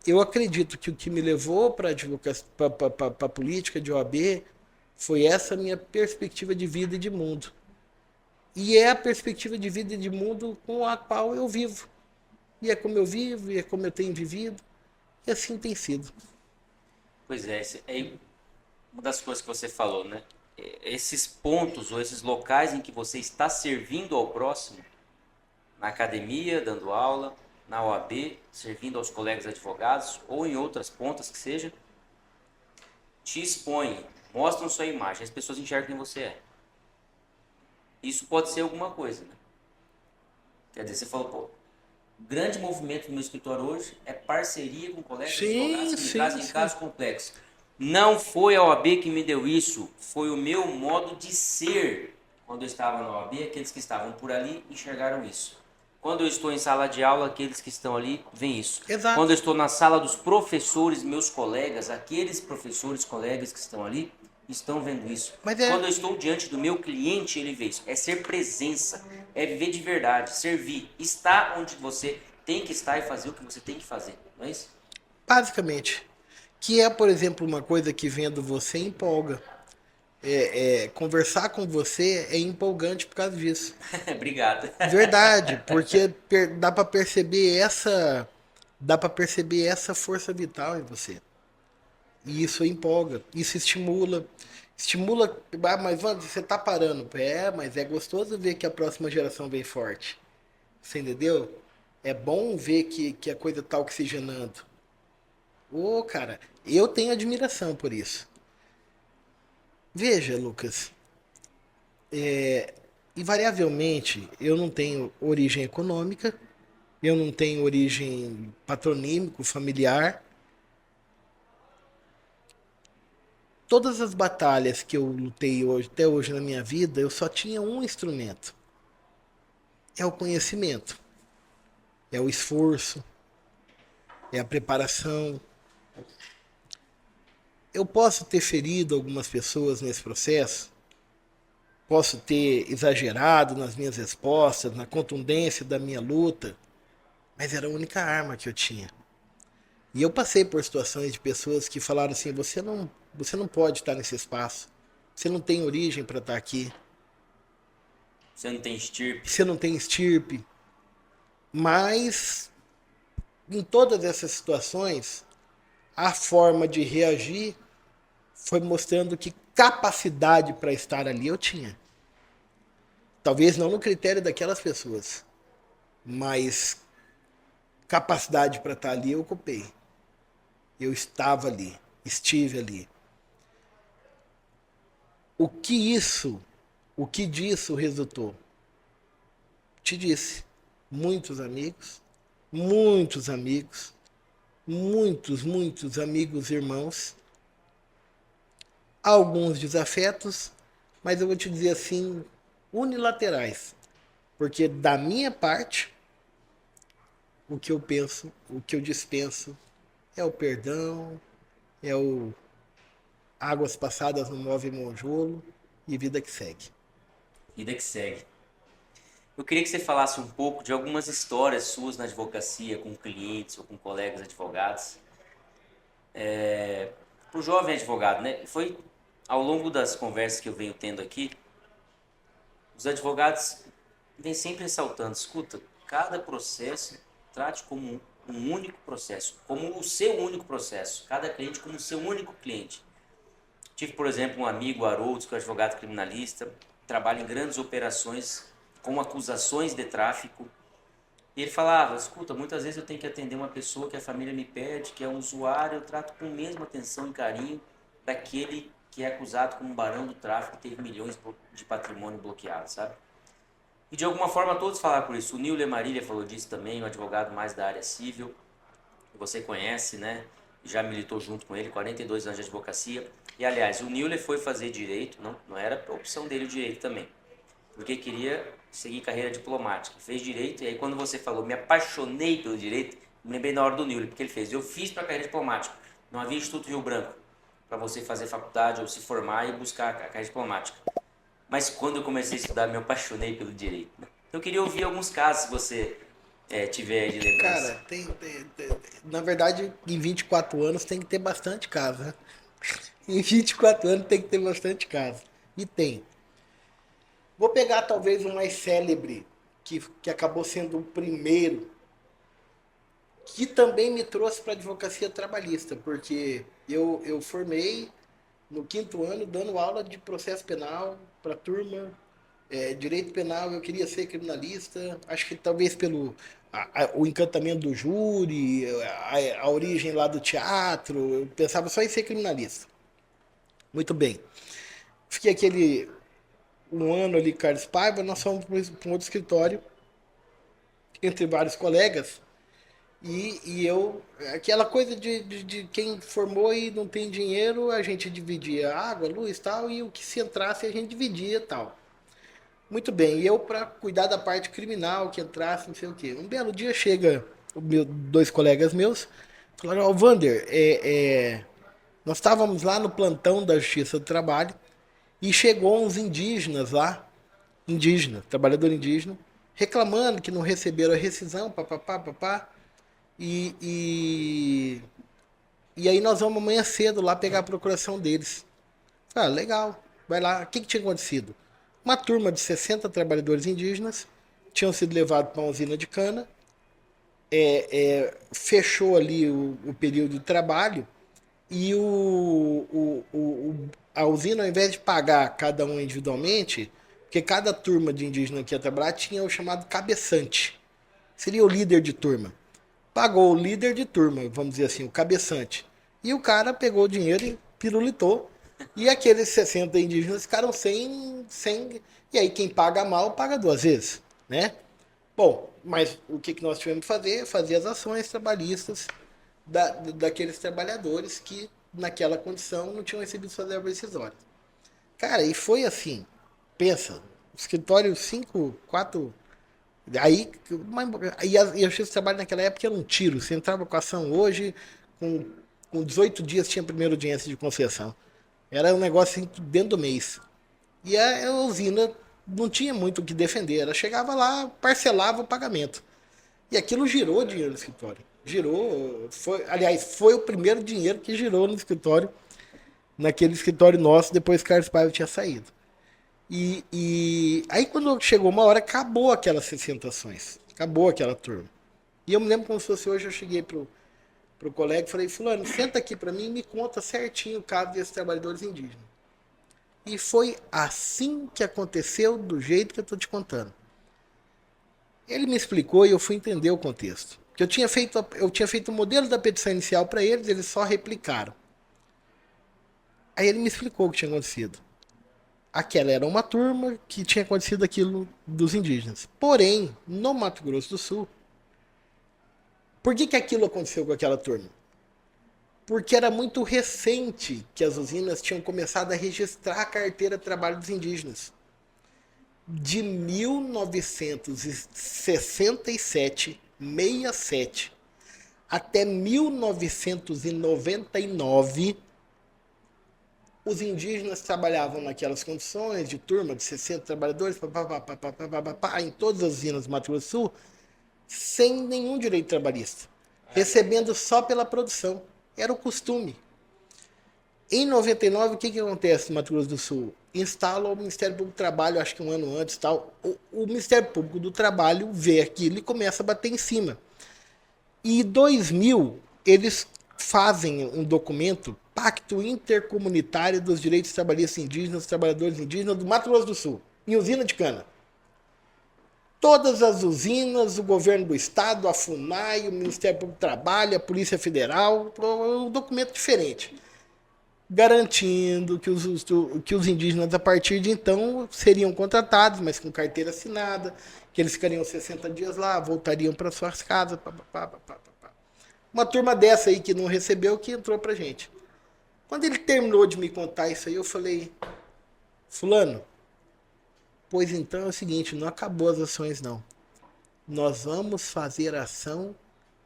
eu acredito que o que me levou para a política de OAB foi essa minha perspectiva de vida e de mundo. E é a perspectiva de vida e de mundo com a qual eu vivo. E é como eu vivo, e é como eu tenho vivido. E assim tem sido. Pois é, uma das coisas que você falou, né? Esses pontos ou esses locais em que você está servindo ao próximo, na academia, dando aula, na OAB, servindo aos colegas advogados ou em outras pontas que seja, te expõem, mostram sua imagem, as pessoas enxergam quem você é. Isso pode ser alguma coisa, né? Quer dizer, você falou, pô, o grande movimento do meu escritório hoje é parceria com colegas advogados que me trazem casos complexos. Não foi a OAB que me deu isso, foi o meu modo de ser. Quando eu estava na OAB, aqueles que estavam por ali enxergaram isso. Quando eu estou em sala de aula, aqueles que estão ali veem isso. Exato. Quando eu estou na sala dos professores, meus colegas, aqueles professores, colegas que estão ali, estão vendo isso. Quando eu estou diante do meu cliente, ele vê isso. É ser presença, é viver de verdade, servir, estar onde você tem que estar e fazer o que você tem que fazer, não é isso? Basicamente. Que é, por exemplo, uma coisa que vendo você empolga. Conversar com você é empolgante por causa disso. Obrigado. Verdade, porque dá para perceber essa força vital em você. E isso empolga, isso estimula. Estimula, mas você tá parando. Mas é gostoso ver que a próxima geração vem forte. Você entendeu? É bom ver que a coisa tá oxigenando. Cara, eu tenho admiração por isso. Veja, Lucas, invariavelmente eu não tenho origem econômica, eu não tenho origem patronímico, familiar. Todas as batalhas que eu lutei até hoje na minha vida, eu só tinha um instrumento. É o conhecimento, é o esforço, é a preparação. Eu posso ter ferido algumas pessoas nesse processo, posso ter exagerado nas minhas respostas, na contundência da minha luta, mas era a única arma que eu tinha. E eu passei por situações de pessoas que falaram assim: você não pode estar nesse espaço, você não tem origem para estar aqui. Você não tem estirpe. Você não tem estirpe. Mas, em todas essas situações, a forma de reagir foi mostrando que capacidade para estar ali eu tinha. Talvez não no critério daquelas pessoas, mas capacidade para estar ali eu ocupei. Eu estava ali, estive ali. O que disso resultou? Te disse, muitos amigos, muitos amigos, irmãos, alguns desafetos, mas eu vou te dizer assim, unilaterais. Porque da minha parte, o que eu penso, o que eu dispenso é o perdão, é o águas passadas não movem monjolo e vida que segue. Vida que segue. Eu queria que você falasse um pouco de algumas histórias suas na advocacia, com clientes ou com colegas advogados. o jovem advogado, né? Foi ao longo das conversas que eu venho tendo aqui, os advogados vêm sempre ressaltando, escuta, cada processo trate como um único processo, como o seu único processo, cada cliente como o seu único cliente. Tive, por exemplo, um amigo, Haroldo, que é um advogado criminalista, trabalha em grandes operações com acusações de tráfico. E ele falava, escuta, muitas vezes eu tenho que atender uma pessoa que a família me pede, que é um usuário, eu trato com a mesma atenção e carinho daquele que é acusado como um barão do tráfico e teve milhões de patrimônio bloqueado, sabe? E de alguma forma todos falaram por isso. O Nille Marília falou disso também, um advogado mais da área civil, que você conhece, né? Já militou junto com ele, 42 anos de advocacia. E aliás, o Nille foi fazer direito, não era opção dele o direito também, porque queria seguir carreira diplomática. Fez direito, e aí quando você falou, me apaixonei pelo direito, me lembrei na hora do Nille, porque ele fez. Eu fiz para carreira diplomática, não havia Instituto Rio Branco para você fazer faculdade ou se formar e buscar a carreira diplomática. Mas quando eu comecei a estudar, me apaixonei pelo direito. Eu queria ouvir alguns casos, se você tiver de lembrança. Cara, na verdade, em 24 anos tem que ter bastante casa, né? Em 24 anos tem que ter bastante casa. E tem. Vou pegar talvez o mais célebre, que acabou sendo o primeiro, que também me trouxe para a advocacia trabalhista, porque eu formei no quinto ano dando aula de processo penal para turma, direito penal, eu queria ser criminalista, acho que talvez pelo o encantamento do júri, a origem lá do teatro, eu pensava só em ser criminalista. Muito bem. Fiquei um ano ali, Carlos Paiva, nós fomos para um outro escritório, entre vários colegas, e eu, aquela coisa de quem formou e não tem dinheiro, a gente dividia água, luz e tal, e o que se entrasse a gente dividia e tal. Muito bem, e eu para cuidar da parte criminal, que entrasse, não sei o quê. Um belo dia chega dois colegas meus, falaram, ó, Vander, nós estávamos lá no plantão da Justiça do Trabalho, e chegou uns indígenas lá, trabalhador indígena, reclamando que não receberam a rescisão, papapá, papá. E, e, e aí nós vamos amanhã cedo lá pegar a procuração deles. Ah, legal, vai lá. O que tinha acontecido? Uma turma de 60 trabalhadores indígenas tinham sido levados para uma usina de cana, fechou ali o período de trabalho e a usina, ao invés de pagar cada um individualmente, porque cada turma de indígena que ia trabalhar tinha o chamado cabeçante, seria o líder de turma. Pagou o líder de turma, vamos dizer assim, o cabeçante. E o cara pegou o dinheiro e pirulitou. E aqueles 60 indígenas ficaram sem. E aí quem paga mal, paga duas vezes, né? Bom, mas o que nós tivemos que fazer? Fazer as ações trabalhistas daqueles trabalhadores que, naquela condição, não tinham recebido suas verbas rescisórias. Cara, e foi assim. Pensa, escritório 5, 4. Aí, e a justiça do trabalho naquela época era um tiro. Você entrava com a ação hoje, com 18 dias tinha a primeira audiência de concessão. Era um negócio assim, dentro do mês. E a usina não tinha muito o que defender. Ela chegava lá, parcelava o pagamento. E aquilo girou dinheiro no escritório. Girou. Aliás, foi o primeiro dinheiro que girou no escritório, naquele escritório nosso, depois que Carlos Paiva tinha saído. E aí quando chegou uma hora, acabou aquelas 60 ações. Acabou aquela turma. E eu me lembro como se fosse hoje, eu cheguei pro colega e falei, fulano, senta aqui para mim e me conta certinho o caso desses trabalhadores indígenas. E foi assim que aconteceu, do jeito que eu estou te contando. Ele me explicou e eu fui entender o contexto. Que eu tinha feito o modelo da petição inicial para eles só replicaram. Aí ele me explicou o que tinha acontecido. Aquela era uma turma que tinha acontecido aquilo dos indígenas. Porém, no Mato Grosso do Sul, por que aquilo aconteceu com aquela turma? Porque era muito recente que as usinas tinham começado a registrar a carteira de trabalho dos indígenas. De 1967, 67, até 1999, os indígenas trabalhavam naquelas condições de turma de 60 trabalhadores, em todas as usinas do Mato Grosso do Sul, sem nenhum direito trabalhista, recebendo só pela produção. Era o costume. Em 99, o que acontece no Mato Grosso do Sul? Instala o Ministério Público do Trabalho, acho que um ano antes, tal. O Ministério Público do Trabalho vê aquilo e começa a bater em cima. E em 2000, eles fazem um documento, Pacto Intercomunitário dos Direitos Trabalhistas Indígenas, Trabalhadores Indígenas do Mato Grosso do Sul, em usina de cana. Todas as usinas, o governo do estado, a FUNAI, o Ministério Público do Trabalho, a Polícia Federal, um documento diferente, garantindo que os indígenas, a partir de então, seriam contratados, mas com carteira assinada, que eles ficariam 60 dias lá, voltariam para suas casas. Uma turma dessa aí que não recebeu, que entrou pra gente. Quando ele terminou de me contar isso aí, eu falei, fulano, pois então é o seguinte, não acabou as ações não. Nós vamos fazer ação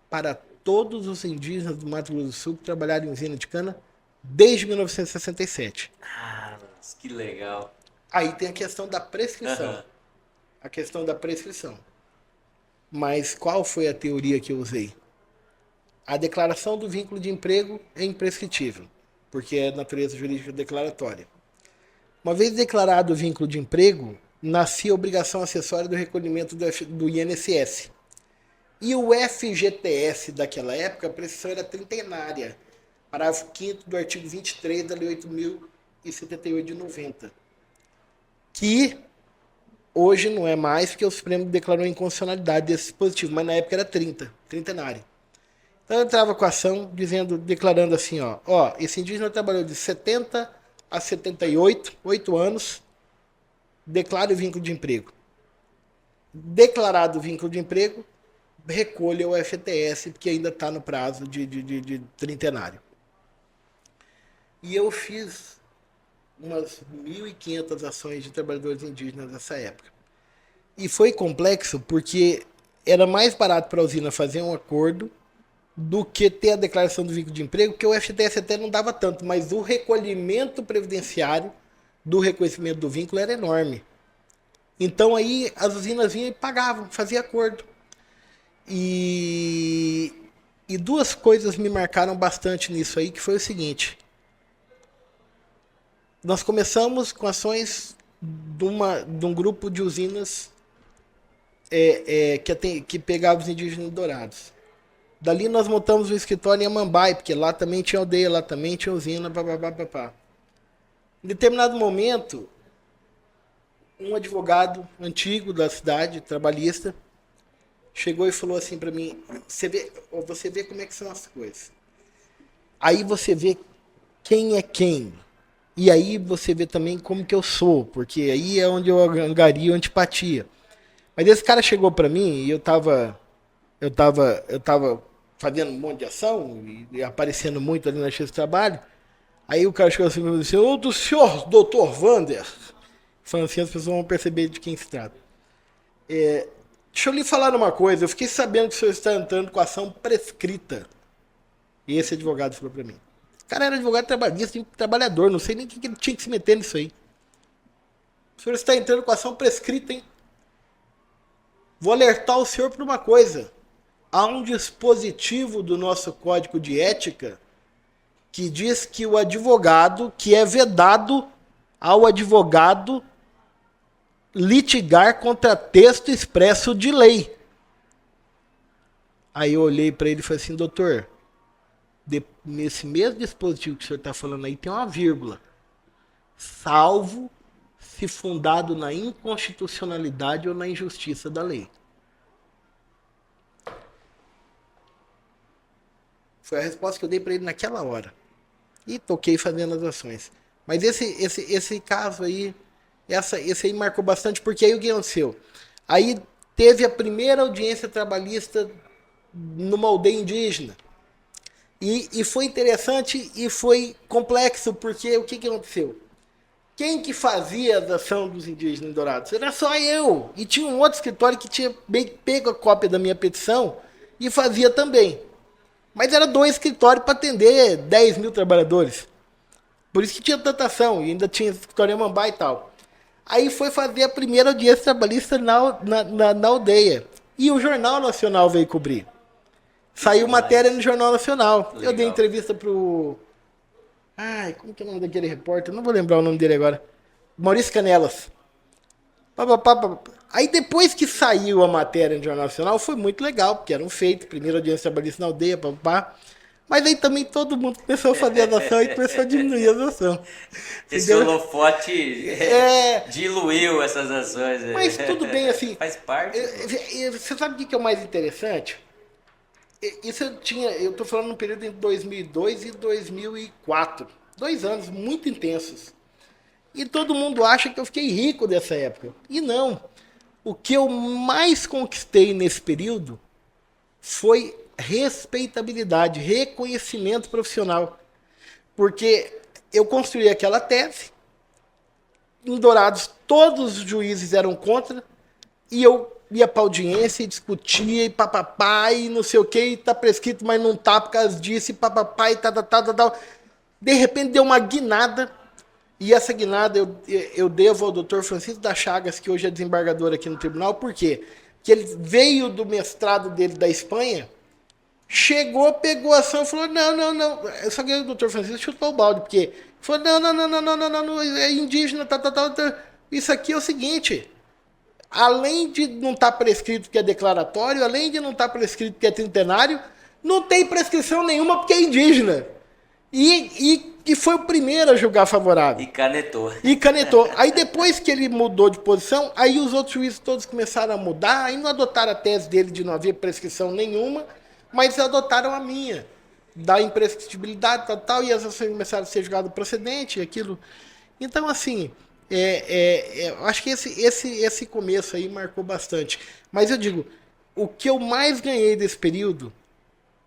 para todos os indígenas do Mato Grosso do Sul que trabalharam em usina de cana desde 1967. Ah, que legal. Aí tem a questão da prescrição. Aham. A questão da prescrição. Mas qual foi a teoria que eu usei? A declaração do vínculo de emprego é imprescritível, porque é natureza jurídica declaratória. Uma vez declarado o vínculo de emprego, nascia a obrigação acessória do recolhimento do INSS. E o FGTS daquela época, a prescrição era trintenária, parágrafo 5º do artigo 23 da Lei 8.078 de 90, que hoje não é mais, porque o Supremo declarou a inconstitucionalidade desse dispositivo, mas na época era trintenário. Então eu entrava com a ação declarando assim, esse indígena trabalhou de 70 a 78, 8 anos, declara o vínculo de emprego. Declarado o vínculo de emprego, recolha o FGTS, porque ainda está no prazo de trintenário. E eu fiz umas 1.500 ações de trabalhadores indígenas nessa época. E foi complexo porque era mais barato para a usina fazer um acordo do que ter a declaração do vínculo de emprego, porque o FGTS até não dava tanto, mas o recolhimento previdenciário do reconhecimento do vínculo era enorme. Então aí as usinas vinham e pagavam, faziam acordo. E duas coisas me marcaram bastante nisso aí, que foi o seguinte. Nós começamos com ações de um grupo de usinas que pegava os indígenas dourados. Dali nós montamos um escritório em Amambai, porque lá também tinha aldeia, lá também tinha usina, papapá. Em determinado momento, um advogado antigo da cidade, trabalhista, chegou e falou assim para mim, você vê como é que são as coisas. Aí você vê quem é quem. E aí você vê também como que eu sou, porque aí é onde eu angario antipatia. Mas esse cara chegou para mim e eu tava fazendo um monte de ação e aparecendo muito ali na X Trabalho. Aí o cara chegou assim e disse, ô do senhor, doutor Vander. Falando assim, as pessoas vão perceber de quem se trata. Deixa eu lhe falar uma coisa, eu fiquei sabendo que o senhor está entrando com ação prescrita. E esse advogado falou para mim. O cara era advogado trabalhista, trabalhador, não sei nem o que ele tinha que se meter nisso aí. O senhor está entrando com ação prescrita, hein? Vou alertar o senhor por uma coisa. Há um dispositivo do nosso Código de Ética que diz que o advogado, que é vedado ao advogado litigar contra texto expresso de lei. Aí eu olhei para ele e falei assim, doutor, nesse mesmo dispositivo que o senhor está falando aí tem uma vírgula. Salvo se fundado na inconstitucionalidade ou na injustiça da lei. Foi a resposta que eu dei para ele naquela hora. E toquei fazendo as ações. Mas esse caso aí, esse aí marcou bastante, porque aí o que aconteceu? Aí teve a primeira audiência trabalhista numa aldeia indígena. E foi interessante e foi complexo, porque o que aconteceu? Quem que fazia a ação dos indígenas dourados? Era só eu. E tinha um outro escritório que tinha pego a cópia da minha petição e fazia também. Mas era 2 escritórios para atender 10 mil trabalhadores. Por isso que tinha tanta ação. E ainda tinha escritório em Amambai e tal. Aí foi fazer a primeira audiência trabalhista na aldeia. E o Jornal Nacional veio cobrir. Saiu matéria no Jornal Nacional. Legal. Eu dei entrevista pro Ai, como que é o nome daquele repórter? Não vou lembrar o nome dele agora. Maurício Canelas. Pá, pá, pá, pá. Aí depois que saiu a matéria no Jornal Nacional, foi muito legal, porque era um feito, primeira audiência trabalhista na aldeia, pá, pá, pá. Mas aí também todo mundo começou a fazer as ações e começou a diminuir as ações. Esse Entendeu? holofote É, diluiu essas ações. mas tudo bem, assim. Faz parte. Você sabe o que é o mais interessante? Isso eu tô falando num período entre 2002 e 2004. 2 anos muito intensos. E todo mundo acha que eu fiquei rico dessa época. E não. O que eu mais conquistei nesse período foi respeitabilidade, reconhecimento profissional. Porque eu construí aquela tese, em Dourados todos os juízes eram contra, e eu ia para audiência e discutia e papapá e não sei o que, e tá prescrito, mas não tá por causa disso, e papapá e tal. De repente deu uma guinada, e essa guinada eu devo ao doutor Francisco da Chagas, que hoje é desembargador aqui no tribunal. Por quê? Porque ele veio do mestrado dele da Espanha, chegou, pegou a ação e falou, não, não, não. Só que o doutor Francisco chutou o balde, porque falou, não, não, não, não, não, não, não, não, é indígena, tal. Isso aqui é o seguinte, além de não estar prescrito que é declaratório, além de não estar prescrito que é trintenário, não tem prescrição nenhuma porque é indígena. E foi o primeiro a julgar favorável. E canetou. E canetou. Aí depois que ele mudou de posição, aí os outros juízes todos começaram a mudar, aí não adotaram a tese dele de não haver prescrição nenhuma, mas adotaram a minha, da imprescritibilidade, tal, e as ações começaram a ser julgadas procedente, aquilo. Então, assim, eu acho que esse começo aí marcou bastante. Mas eu digo, o que eu mais ganhei desse período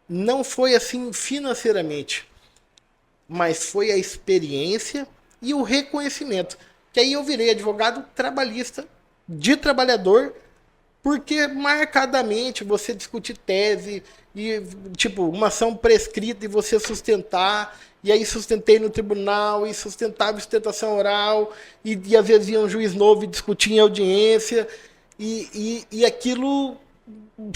não foi assim financeiramente, mas foi a experiência e o reconhecimento. Que aí eu virei advogado trabalhista, de trabalhador, porque marcadamente você discutir tese e, tipo, uma ação prescrita e você sustentar, e aí sustentei no tribunal, e sustentava sustentação oral, e às vezes ia um juiz novo e discutia em audiência, e aquilo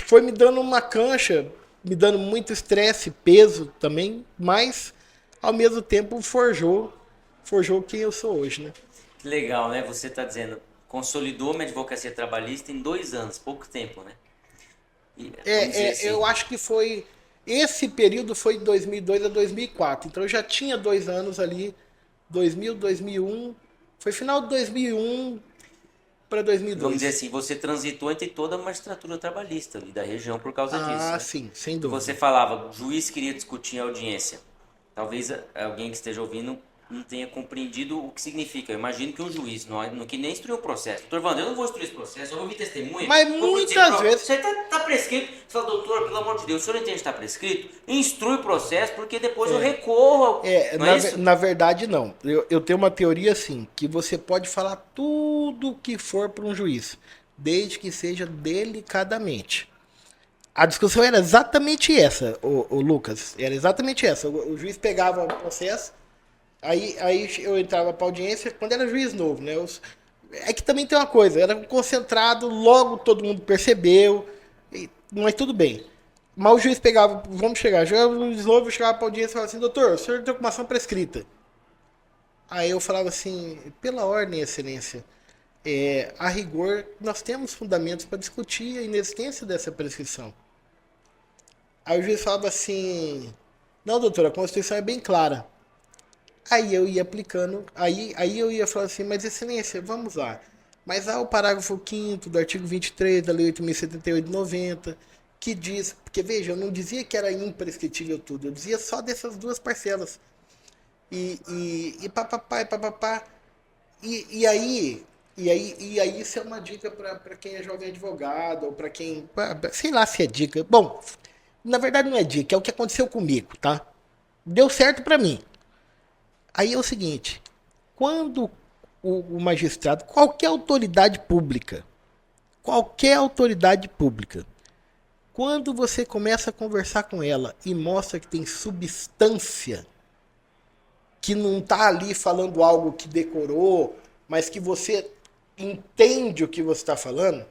foi me dando uma cancha, me dando muito estresse, peso também, mas ao mesmo tempo forjou quem eu sou hoje, né? Que legal, né? Você está dizendo, consolidou minha advocacia trabalhista em 2 anos, pouco tempo, né? E, vamos dizer assim, Eu acho que foi. Esse período foi de 2002 a 2004. Então eu já tinha 2 anos ali, 2000, 2001. Foi final de 2001 para vamos dizer 2002. assim, você transitou entre toda a magistratura trabalhista ali da região por causa disso, Ah, né? sim, sem E você dúvida. falava, o juiz queria discutir em audiência. Talvez alguém que esteja ouvindo não tenha compreendido o que significa. Eu imagino que um juiz, não que nem instruiu o processo. Doutor Wander, eu não vou instruir esse processo, eu vou ouvir testemunha. Mas Vou pedir muitas vezes. Você está prescrito. Você fala, doutor, pelo amor de Deus, o senhor entende que está prescrito? Instrui o processo, porque depois eu recorro. Não é isso? Na verdade, não. Eu tenho uma teoria assim, que você pode falar tudo o que for para um juiz, desde que seja delicadamente. A discussão era exatamente essa, o Lucas. Era exatamente essa. O juiz pegava o processo, aí eu entrava para audiência, quando era juiz novo, né? É que também tem uma coisa, era concentrado, logo todo mundo percebeu, mas tudo bem. Mas o juiz pegava, vamos chegar, o juiz novo chegava para audiência e falava assim, doutor, o senhor tem uma ação prescrita. Aí eu falava assim, pela ordem, excelência, a rigor, nós temos fundamentos para discutir a inexistência dessa prescrição. Aí o juiz falava assim, não, doutor, a Constituição é bem clara. Aí eu ia aplicando, aí eu ia falar assim, mas excelência, vamos lá. Mas há o parágrafo 5º do artigo 23 da Lei 8.078 de 90, que diz, porque veja, eu não dizia que era imprescritível tudo, eu dizia só dessas duas parcelas. E papapá, e papapá. E aí isso é uma dica para quem é jovem advogado, ou para quem, sei lá se é dica. Bom, na verdade não é dica, é o que aconteceu comigo, tá? Deu certo para mim. Aí é o seguinte, quando o magistrado, qualquer autoridade pública, quando você começa a conversar com ela e mostra que tem substância, que não está ali falando algo que decorou, mas que você entende o que você está falando,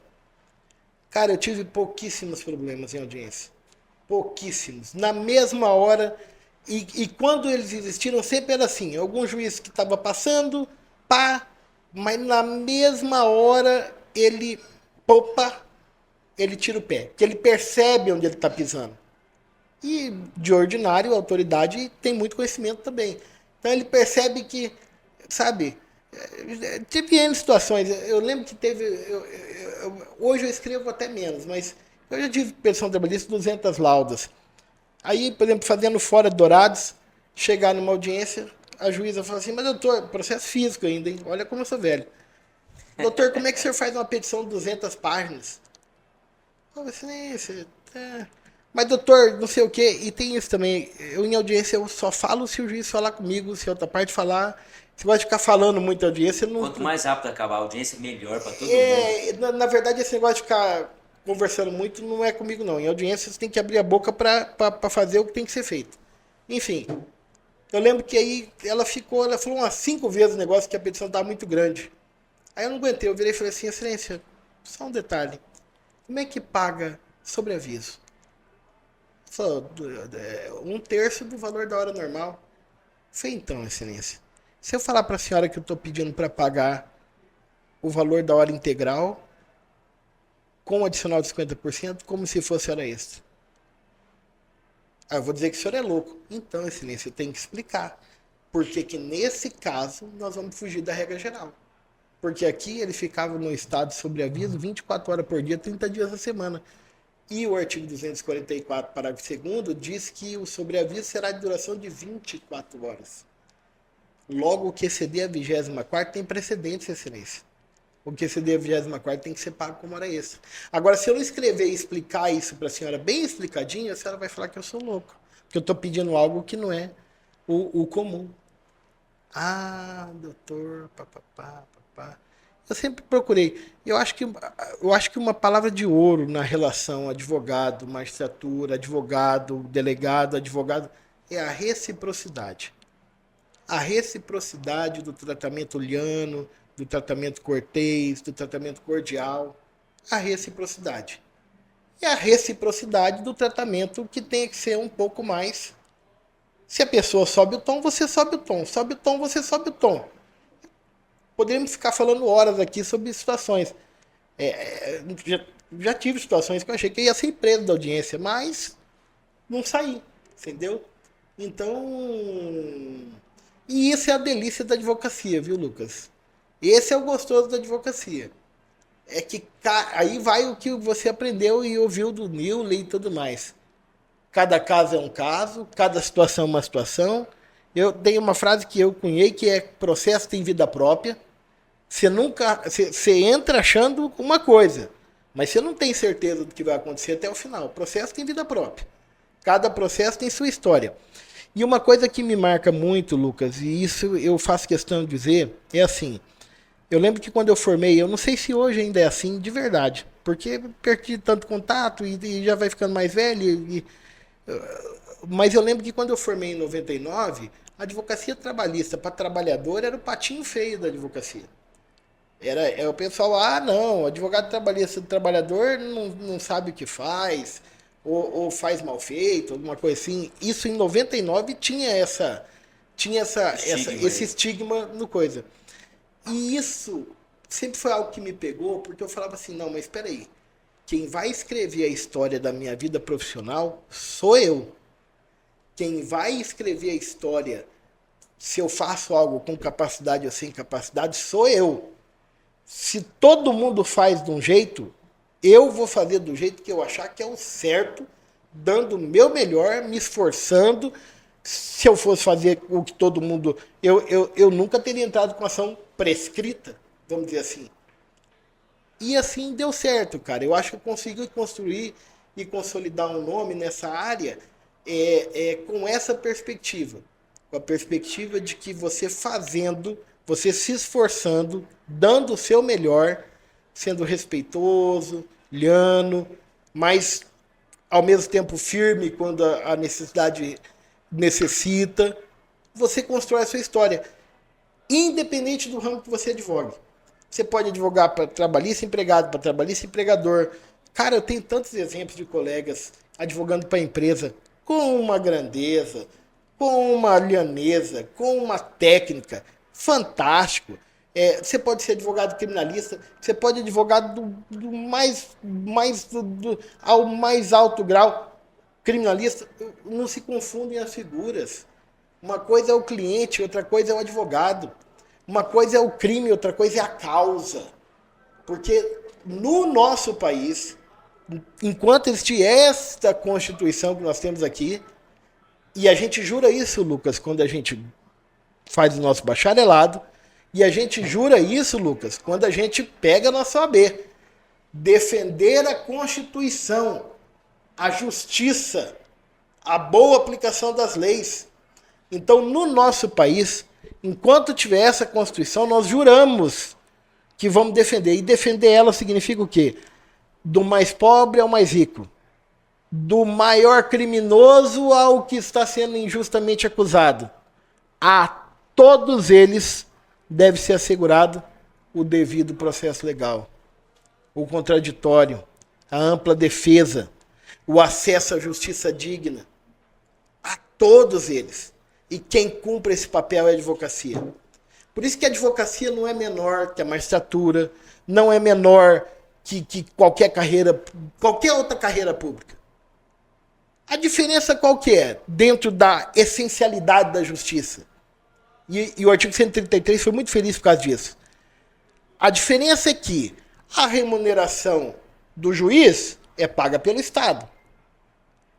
cara, eu tive pouquíssimos problemas em audiência. Pouquíssimos. Na mesma hora, E quando eles existiram, sempre era assim. Algum juiz que estava passando, pá, mas na mesma hora ele, opa, ele tira o pé. Que ele percebe onde ele está pisando. E, de ordinário, a autoridade tem muito conhecimento também. Então ele percebe que, sabe, teve N situações. Eu lembro que teve. Hoje eu escrevo até menos, mas eu já tive petição trabalhista 200 laudas. Aí, por exemplo, fazendo fora de Dourados, chegar numa audiência, a juíza fala assim: mas doutor, processo físico ainda, hein? Olha como eu sou velho. Doutor, como é que o senhor faz uma petição de 200 páginas? Eu falei assim, mas doutor, não sei o quê, e tem isso também, eu em audiência eu só falo se o juiz falar comigo, se a outra parte falar, se vai ficar falando muito em audiência, não... Quanto mais rápido acabar a audiência, melhor para todo mundo. Na verdade, esse negócio de ficar conversando muito não é comigo não, em audiência você tem que abrir a boca para fazer o que tem que ser feito. Enfim, eu lembro que aí ela falou umas 5 vezes o negócio que a petição estava muito grande. Aí eu não aguentei, eu virei e falei assim: excelência, só um detalhe, como é que paga sobreaviso? Só 1/3 do valor da hora normal. Falei, então, excelência, se eu falar para a senhora que eu estou pedindo para pagar o valor da hora integral com um adicional de 50%, como se fosse hora extra. Aí eu vou dizer que o senhor é louco. Então, excelência, eu tenho que explicar. Porque que nesse caso nós vamos fugir da regra geral. Porque aqui ele ficava no estado de sobreaviso 24 horas por dia, 30 dias a semana. E o artigo 244, parágrafo 2º, diz que o sobreaviso será de duração de 24 horas. Logo, o que exceder a 24ª tem precedentes, excelência. O que exceder a 24ª tem que ser pago como hora extra. Agora, se eu não escrever e explicar isso para a senhora bem explicadinho, a senhora vai falar que eu sou louco. Porque eu estou pedindo algo que não é o comum. Ah, doutor, papapá, papá. Eu sempre procurei. Eu acho que uma palavra de ouro na relação advogado, magistratura, advogado, delegado, advogado, é a reciprocidade. A reciprocidade do tratamento liano, do tratamento cortês, do tratamento cordial. A reciprocidade. E a reciprocidade do tratamento que tem que ser um pouco mais. Se a pessoa sobe o tom, você sobe o tom. Sobe o tom, você sobe o tom. Poderíamos ficar falando horas aqui sobre situações. Já tive situações que eu achei que eu ia ser preso da audiência, mas não saí, entendeu? Então, e isso é a delícia da advocacia, viu, Lucas? Esse é o gostoso da advocacia. É que aí vai o que você aprendeu e ouviu do Newley e tudo mais. Cada caso é um caso, cada situação é uma situação. Eu tenho uma frase que eu cunhei que é: processo tem vida própria. Você entra achando uma coisa, mas você não tem certeza do que vai acontecer até o final. O processo tem vida própria. Cada processo tem sua história. E uma coisa que me marca muito, Lucas, e isso eu faço questão de dizer, é assim: eu lembro que quando eu formei, eu não sei se hoje ainda é assim de verdade, porque perdi tanto contato e já vai ficando mais velho. Mas eu lembro que quando eu formei em 99, a advocacia trabalhista para trabalhador era o patinho feio da advocacia. Era o pessoal: ah, não, advogado trabalhista do trabalhador não sabe o que faz, ou faz mal feito, alguma coisa assim. Isso em 99 tinha esse estigma no coisa. E isso sempre foi algo que me pegou, porque eu falava assim: não, mas espera aí, quem vai escrever a história da minha vida profissional sou eu. Quem vai escrever a história, se eu faço algo com capacidade ou sem capacidade, sou eu. Se todo mundo faz de um jeito, eu vou fazer do jeito que eu achar que é o certo, dando o meu melhor, me esforçando. Se eu fosse fazer o que todo mundo... Eu nunca teria entrado com ação prescrita, vamos dizer assim. E assim deu certo, cara. Eu acho que eu consegui construir e consolidar um nome nessa área com essa perspectiva. Com a perspectiva de que você fazendo, você se esforçando, dando o seu melhor, sendo respeitoso, liano, mas ao mesmo tempo firme quando a necessidade necessita, você constrói a sua história, independente do ramo que você advogue. Você pode advogar para trabalhista, empregado, para trabalhista, empregador. Cara, eu tenho tantos exemplos de colegas advogando para a empresa com uma grandeza, com uma lhaneza, com uma técnica, fantástico. Você pode ser advogado criminalista, você pode ser advogado ao mais alto grau criminalista. Não se confundem as figuras. Uma coisa é o cliente, outra coisa é o advogado. Uma coisa é o crime, outra coisa é a causa. Porque no nosso país, enquanto existir esta Constituição que nós temos aqui, e a gente jura isso, Lucas, quando a gente faz o nosso bacharelado, e a gente jura isso, Lucas, quando a gente pega a nossa OAB. Defender a Constituição, a justiça, a boa aplicação das leis. Então, no nosso país, enquanto tiver essa Constituição, nós juramos que vamos defender. E defender ela significa o quê? Do mais pobre ao mais rico. Do maior criminoso ao que está sendo injustamente acusado. A todos eles deve ser assegurado o devido processo legal, o contraditório, a ampla defesa, o acesso à justiça digna. A todos eles. E quem cumpre esse papel é a advocacia. Por isso que a advocacia não é menor que a magistratura, não é menor que qualquer outra carreira pública. A diferença qual que é? Dentro da essencialidade da justiça. E o artigo 133 foi muito feliz por causa disso. A diferença é que a remuneração do juiz é paga pelo Estado.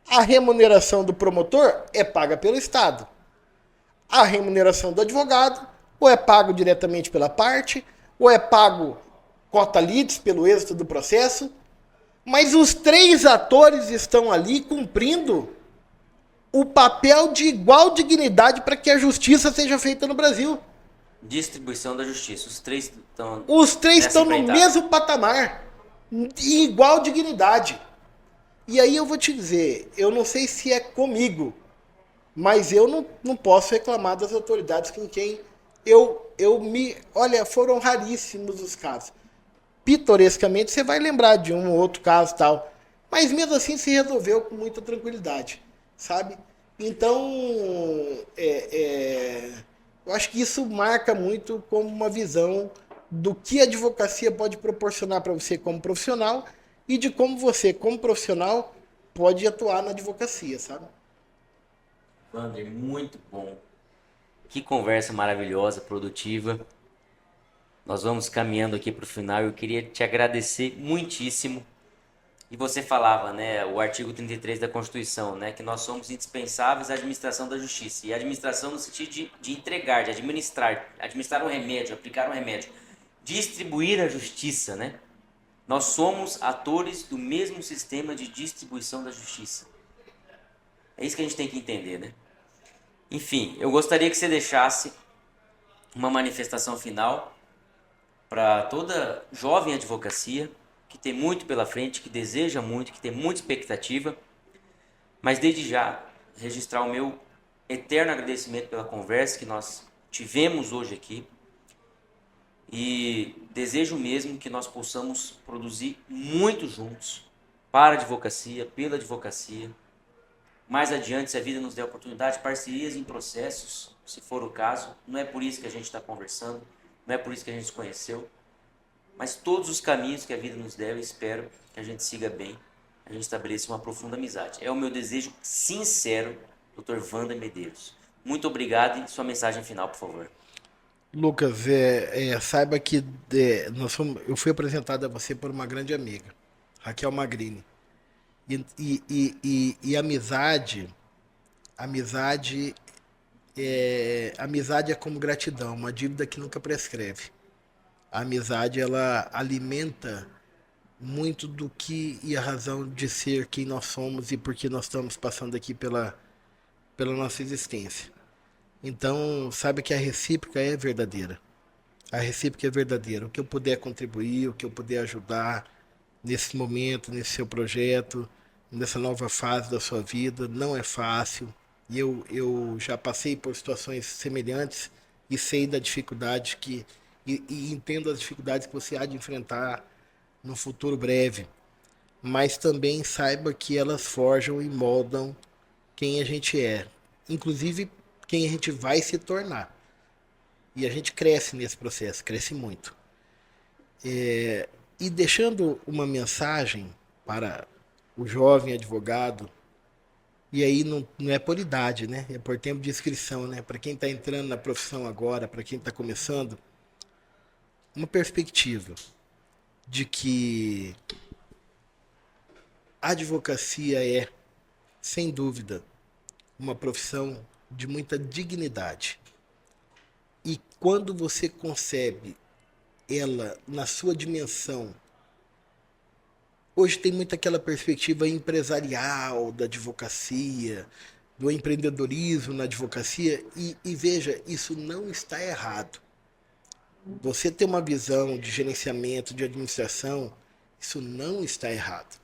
A remuneração do promotor é paga pelo Estado. A remuneração do advogado ou é pago diretamente pela parte, ou é pago cota litis pelo êxito do processo. Mas os três atores estão ali cumprindo o papel de igual dignidade para que a justiça seja feita no Brasil. Distribuição da justiça. Os três estão no mesmo patamar, em igual dignidade. E aí eu vou te dizer, eu não sei se é comigo, mas eu não posso reclamar das autoridades com quem Olha, foram raríssimos os casos. Pitorescamente, você vai lembrar de um ou outro caso e tal. Mas mesmo assim se resolveu com muita tranquilidade, sabe? Então, eu acho que isso marca muito como uma visão do que a advocacia pode proporcionar para você como profissional e de como você, como profissional, pode atuar na advocacia, sabe? Wander, muito bom. Que conversa maravilhosa, produtiva. Nós vamos caminhando aqui para o final. Eu queria te agradecer muitíssimo. E você falava, né, o artigo 33 da Constituição, né, que nós somos indispensáveis à administração da justiça. E a administração no sentido de entregar, de administrar um remédio, aplicar um remédio, distribuir a justiça, né? Nós somos atores do mesmo sistema de distribuição da justiça. É isso que a gente tem que entender, né? Enfim, eu gostaria que você deixasse uma manifestação final para toda jovem advocacia que tem muito pela frente, que deseja muito, que tem muita expectativa, mas desde já registrar o meu eterno agradecimento pela conversa que nós tivemos hoje aqui e desejo mesmo que nós possamos produzir muito juntos para a advocacia, pela advocacia. Mais adiante, se a vida nos der oportunidade, parcerias em processos, se for o caso. Não é por isso que a gente está conversando, não é por isso que a gente se conheceu, mas todos os caminhos que a vida nos der, eu espero que a gente siga bem, a gente estabeleça uma profunda amizade. É o meu desejo sincero, Dr. Wander Medeiros. Muito obrigado e sua mensagem final, por favor. Lucas, saiba que eu fui apresentado a você por uma grande amiga, Raquel Magrini. E amizade é como gratidão, uma dívida que nunca prescreve. A amizade, ela alimenta muito do que e a razão de ser quem nós somos e por que nós estamos passando aqui pela nossa existência. Então, sabe que a recíproca é verdadeira. A recíproca é verdadeira. O que eu puder contribuir, o que eu puder ajudar nesse momento, nesse seu projeto, nessa nova fase da sua vida, não é fácil. E eu já passei por situações semelhantes e sei da dificuldade e entendo as dificuldades que você há de enfrentar no futuro breve. Mas também saiba que elas forjam e moldam quem a gente é. inclusive quem a gente vai se tornar. E a gente cresce nesse processo, cresce muito. E deixando uma mensagem para o jovem advogado, e aí não é por idade, né? É por tempo de inscrição, né? Para quem está entrando na profissão agora, para quem está começando, uma perspectiva de que a advocacia é, sem dúvida, uma profissão de muita dignidade. E quando você concebe ela na sua dimensão, hoje tem muito aquela perspectiva empresarial da advocacia, do empreendedorismo na advocacia, e veja, isso não está errado. Você ter uma visão de gerenciamento, de administração, isso não está errado.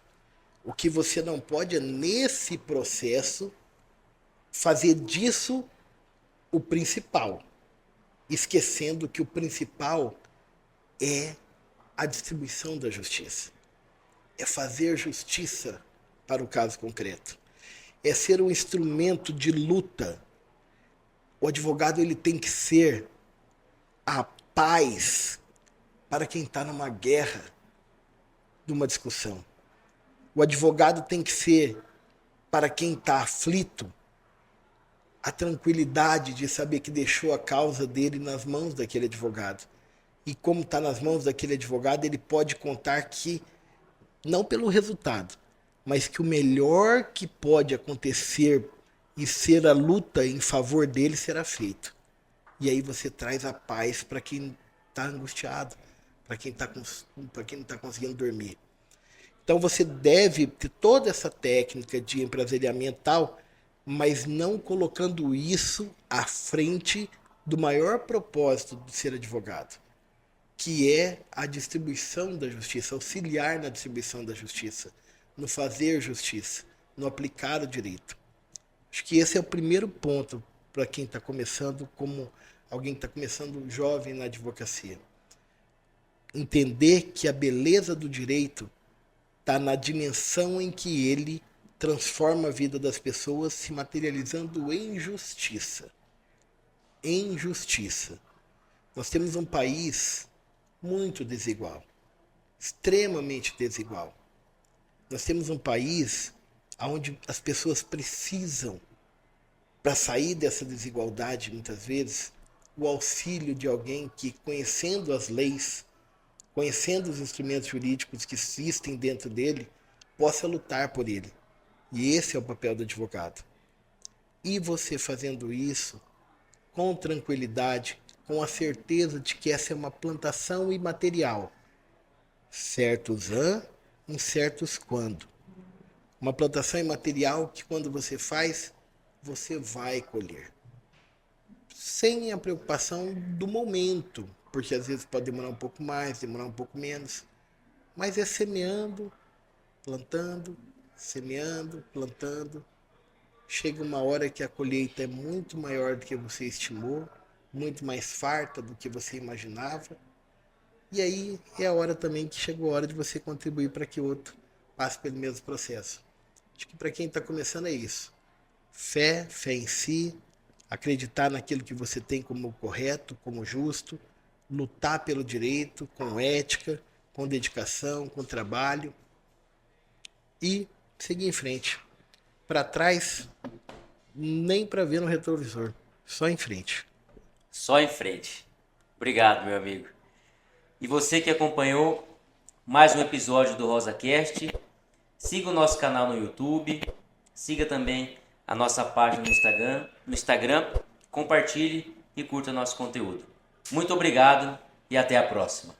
O que você não pode é, nesse processo, fazer disso o principal, esquecendo que o principal é a distribuição da justiça. É fazer justiça para o caso concreto. É ser um instrumento de luta. O advogado ele tem que ser a paz para quem está numa guerra, numa discussão. O advogado tem que ser, para quem está aflito, a tranquilidade de saber que deixou a causa dele nas mãos daquele advogado. E como está nas mãos daquele advogado, ele pode contar que, não pelo resultado, mas que o melhor que pode acontecer e ser a luta em favor dele será feito. E aí você traz a paz para quem está angustiado, para quem não está conseguindo dormir. Então você deve ter toda essa técnica de empresariamento e tal, mas não colocando isso à frente do maior propósito de ser advogado, que é a distribuição da justiça, auxiliar na distribuição da justiça, no fazer justiça, no aplicar o direito. Acho que esse é o primeiro ponto para quem está começando, como alguém que está começando jovem na advocacia. Entender que a beleza do direito está na dimensão em que ele transforma a vida das pessoas, se materializando em justiça. Em justiça. Nós temos um país muito desigual, extremamente desigual. Nós temos um país onde as pessoas precisam, para sair dessa desigualdade, muitas vezes, o auxílio de alguém que, conhecendo as leis, conhecendo os instrumentos jurídicos que existem dentro dele, possa lutar por ele. E esse é o papel do advogado. E você fazendo isso com tranquilidade, com a certeza de que essa é uma plantação imaterial. Certos incertos quando. Uma plantação imaterial que quando você faz, você vai colher. Sem a preocupação do momento, porque às vezes pode demorar um pouco mais, demorar um pouco menos. Mas é semeando, plantando, semeando, plantando. Chega uma hora que a colheita é muito maior do que você estimou, muito mais farta do que você imaginava. E aí é a hora também que chegou a hora de você contribuir para que outro passe pelo mesmo processo. Acho que para quem está começando é isso. Fé em si, acreditar naquilo que você tem como correto, como justo, lutar pelo direito, com ética, com dedicação, com trabalho e seguir em frente. Para trás, nem para ver no retrovisor, só em frente. Só em frente. Obrigado, meu amigo. E você que acompanhou mais um episódio do RosaCast, siga o nosso canal no YouTube, siga também a nossa página no Instagram, compartilhe e curta nosso conteúdo. Muito obrigado e até a próxima.